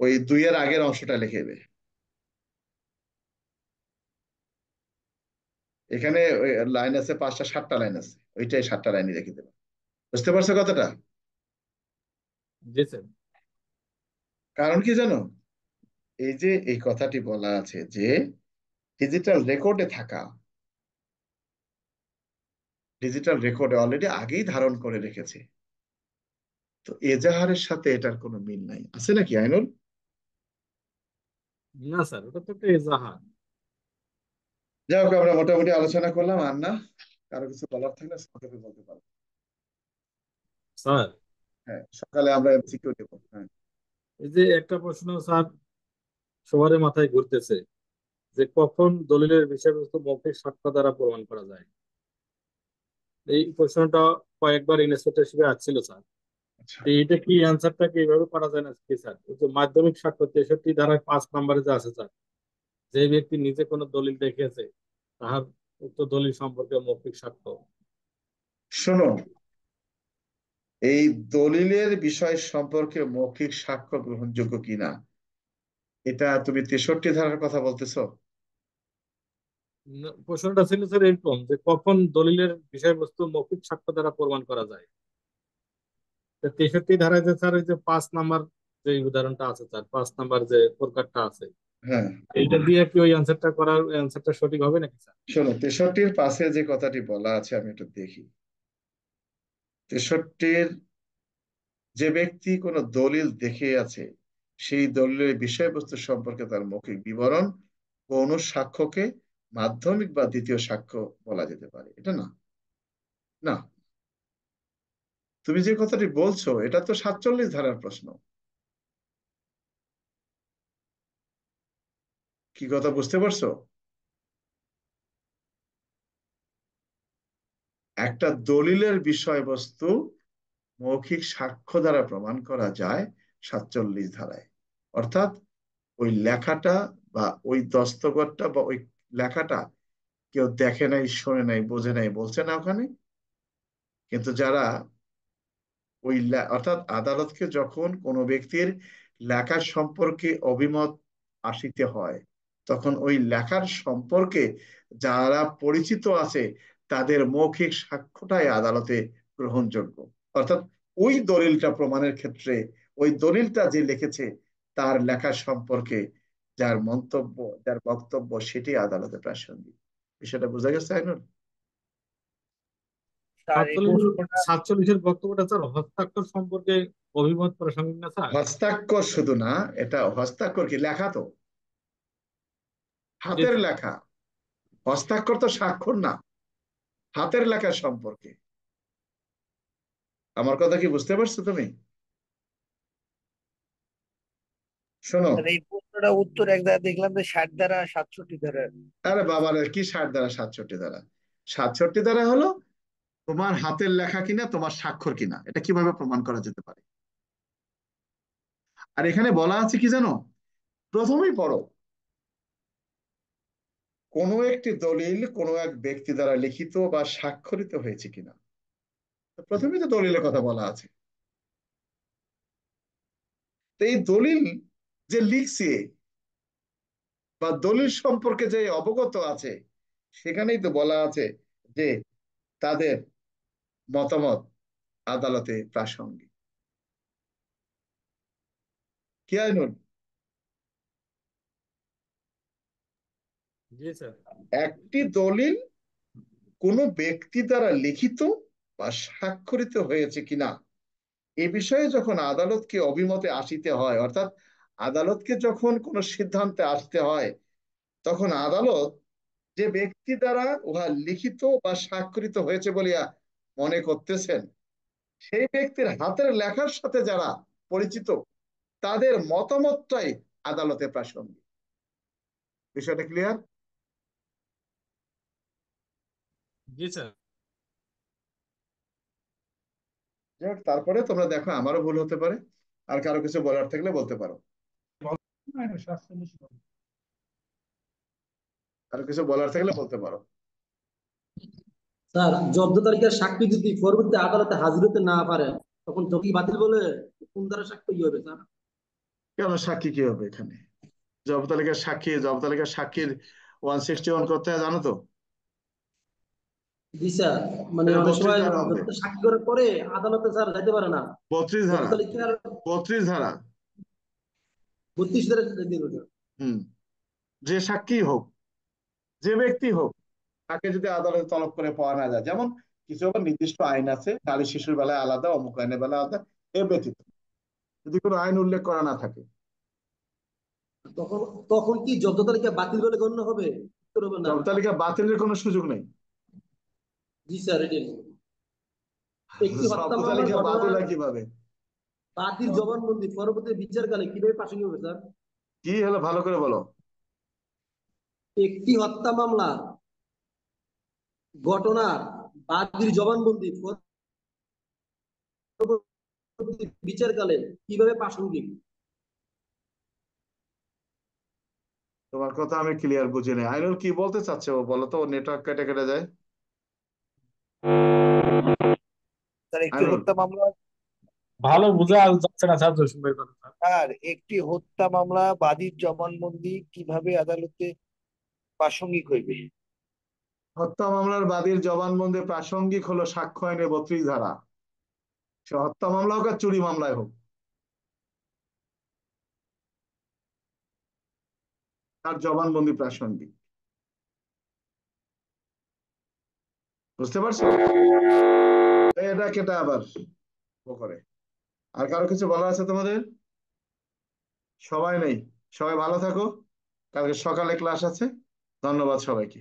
ওই 2 এর আগের অংশটা লিখে দেবে। এখানে লাইন আছে 5টা 7টা লাইন আছে, ওইটাই 7টা লাইনই লিখে দেবে। বুঝতে পারছো কথাটা? জি স্যার। কারণ কি জানো, এই যে এই কথাটি বলা আছে যে ডিজিটাল রেকর্ডে থাকা, ডিজিটাল রেকর্ডে অলরেডি আগেই ধারণ করে রেখেছে, তো এজাহারের সাথে এটার কোনো মিল নাই, আছে নাকি আইনুল? না স্যার, ওটা তো একটা এজাহার। যাই হোক, আমরা মোটামুটি আলোচনা করলাম। আর না, কারো কিছু বলার থাকলে সংক্ষেপে বলতে পারবো। স্যার হ্যাঁ, সকালে আমরা এমসিকিউ দেব। হ্যাঁ, এই যে একটা প্রশ্ন স্যার সবার মাথায় ঘুরতেছে, যে কখন দলিলের বিষয়বস্তু মৌখিক সাক্ষ্য দ্বারা প্রমাণ করা যায়। এই প্রশ্নটা কয়েকবার ইনস্পেক্টর হিসেবে আসছিল স্যার। আচ্ছা। তো এটা কি অ্যান্সারটা কি এইভাবে করা যায় না কি স্যার? ওই যে মাধ্যমিক সাক্ষ্য 63 ধারায় 5 নম্বরে যে আছে স্যার, যে ব্যক্তি নিজে কোনো দলিল দেখিয়েছে তাহার উক্ত দলিল সম্পর্কে মৌখিক সাক্ষ্য। শোনো, এই দলিলের বিষয় সম্পর্কে মৌখিক সাক্ষ্য গ্রহণযোগ্য কিনা, এটা তুমি 63 ধারার কথা বলতেছো? প্রশ্নটা ছিল স্যার এরকম, যে কখন দলিলের বিষয়বস্তু মৌখিক সাক্ষ্য দ্বারা প্রমাণ করা যায়। তো 63 ধারায় যে স্যার, ওই যে 5 নাম্বার যে উদাহরণটা আছে স্যার, 5 নাম্বার যে প্রকারটা আছে, হ্যাঁ, এইটা দিয়ে কি ওই অ্যান্সারটা সঠিক হবে নাকি স্যার? শোনো, 63-র পাশে যে কথাটি বলা আছে আমি একটু দেখি। 63-র, যে ব্যক্তি কোনো দলিল দেখে আছে সেই দলিলের বিষয়বস্তু সম্পর্কে তার মৌখিক বিবরণ কোন সাক্ষ্যকে মাধ্যমিক বা দ্বিতীয় সাক্ষ্য বলা যেতে পারে, এটা না। না, তুমি যে কথাটি বলছো এটা তো 47 ধারার প্রশ্ন। কি কথা বুঝতে পারছো? একটা দলিলের বিষয়বস্তু মৌখিক সাক্ষ্য দ্বারা প্রমাণ করা যায় 47 ধারায়। অর্থাৎ ওই লেখাটা বা ওই দস্তখতটা বা ওই লেখাটা কেউ দেখে নাই, শোনে নাই, বোঝে নাই, বলছে না ওখানে। কিন্তু যারা অর্থাৎ আদালতকে যখন কোনো ব্যক্তির লেখার সম্পর্কে অভিমত আসিতে হয়, তখন ওই লেখার সম্পর্কে যারা পরিচিত আছে তাদের মৌখিক সাক্ষ্যটাই আদালতে গ্রহণযোগ্য। অর্থাৎ ওই দলিলটা প্রমাণের ক্ষেত্রে ওই দলিলটা যে লিখেছে তার লেখা সম্পর্কে যার মন্তব্য, যার বক্তব্য, সেটি আদালতে প্রাসঙ্গিক। বিষয়টা বোঝা গেছে আইনুল? স্যার এই 47 প্রশ্নটা 47-এর বক্তব্যটা স্যার হস্তাক্ষর সম্পর্কে অভিমত প্রাসঙ্গিক না স্যার? হস্তাক্ষর শুধু না, এটা হস্তাক্ষর কি লেখা, তো জি হাতের স্যার। লেখা। হস্তাক্ষর তো স্বাক্ষর না, হাতের লেখা সম্পর্কে। আমার কথা কি বুঝতে পারছো তুমি? শোনো, স্যার এই প্রশ্নটা উত্তর এক জায়গায় দেখলাম যে 60 ধারা 67 ধারা। আরে বাবার কি 60 ধারা 67 ধারা? 67 ধারা হলো তোমার হাতের লেখা কিনা, তোমার স্বাক্ষর কিনা, এটা কিভাবে প্রমাণ করা যেতে পারে। আর এখানে বলা আছে কি জানো, প্রথমেই পড়ো, কোনো একটি দলিল কোনো এক ব্যক্তি দ্বারা লিখিত বা স্বাক্ষরিত হয়েছে কিনা। তো প্রথমেই তো দলিলের কথা বলা আছে। তো এই দলিল যে লিখছে বা দলিল সম্পর্কে যে অবগত আছে, সেখানেই তো বলা আছে যে তাদের মতামত আদালতে প্রাসঙ্গিক। কি আইনুল? জি স্যার। একটি দলিল কোনো ব্যক্তি দ্বারা লিখিত বা স্বাক্ষরিত হয়েছে কিনা এ বিষয়ে যখন আদালতকে অভিমতে আসিতে হয়, অর্থাৎ আদালতকে যখন কোনো সিদ্ধান্তে আসতে হয়, তখন আদালত যে ব্যক্তি দ্বারা উহা লিখিত বা স্বাক্ষরিত হয়েছে বলিয়া মনে করতেছেন, সেই ব্যক্তির হাতের লেখার সাথে যারা পরিচিত তাদের মতামতটাই আদালতে প্রাসঙ্গিক। বিষয়টা ক্লিয়ার? জি স্যার। যাই হোক, তারপরে তোমরা দেখো আমারও ভুল হতে পারে, আর কারো কিছু বলার থাকলে বলতে পারো। কারো কিছু বলার থাকলে বলতে পারো। স্যার, জব্দ তালিকার সাক্ষী যদি পরবর্তী আদালতে হাজির হতে না পারেন, তখন জমি বাতিল বলে কোন দ্বারা সাক্ষ্য কি হবে স্যার? কেন সাক্ষী কি হবে এখানে? জব তালিকার সাক্ষীর 161 করতে হয়, জানো তো? জি স্যার, মানে এটা অনেক 32 সময় ধারা হবে। যত সাক্ষী করার পরে আদালতে স্যার যাইতে পারে না। 32 জব্দ ধারা, তালিকার 32 ধারা। 32 ধারা দিয়ে দেবে। হম, যে সাক্ষী হোক, যে ব্যক্তি হোক, তাকে যদি আদালতে তলব করে পাওয়া না যায়, যেমন কিছু আবার নির্দিষ্ট আইন আছে, নারী শিশুর বেলায় আলাদা, অমুক আইনের বেলায় আলাদা, এ ব্যতীত যদি কোনো আইন উল্লেখ করা না থাকে। তখন তখন কি জব্দ তালিকা বাতিল বলে গণ্য হবে? উত্তর হবে না। জব তালিকা বাতিলের কোনো সুযোগ নেই। জি স্যার, এটাই। একটি হত্যা জব মামলার তালিকা ঘটনা। বাতিল হয় কিভাবে? বাদীর জবানবন্দি পরবর্তী বিচারকালে কিভাবে প্রাসঙ্গিক হবে স্যার? কি হলো ভালো করে বলো। একটি হত্যা মামলার ঘটনার বাদীর জবানবন্দি পরবর্তী বিচারকালে কিভাবে প্রাসঙ্গিক? তোমার কথা আমি ক্লিয়ার বুঝিনি। আইনুল কি বলতে চাচ্ছে ও, বলো তো, নেটওয়ার্ক কেটে কেটে যায়। স্যার একটি আইনুল, হত্যা মামলা, ভালো বোঝা যাচ্ছে না স্যার জসিম ভাইয়ের কথা স্যার। স্যার একটি হত্যা মামলা বাদীর জবানবন্দি কিভাবে আদালতে প্রাসঙ্গিক হইবে? হত্যা মামলার বাদীর জবানবন্দি প্রাসঙ্গিক হলো সাক্ষ্য আইনে 32 ধারা। সে হত্যা মামলা হোক আর চুরি মামলায় হোক, তার জবানবন্দি প্রাসঙ্গিক। বুঝতে পারছো? এটা কেটা আবার ও করে। আর কারো কিছু বলার আছে তোমাদের? সবাই নেই। সবাই ভালো থাকো, কালকে সকালে ক্লাস আছে। ধন্যবাদ সবাইকে।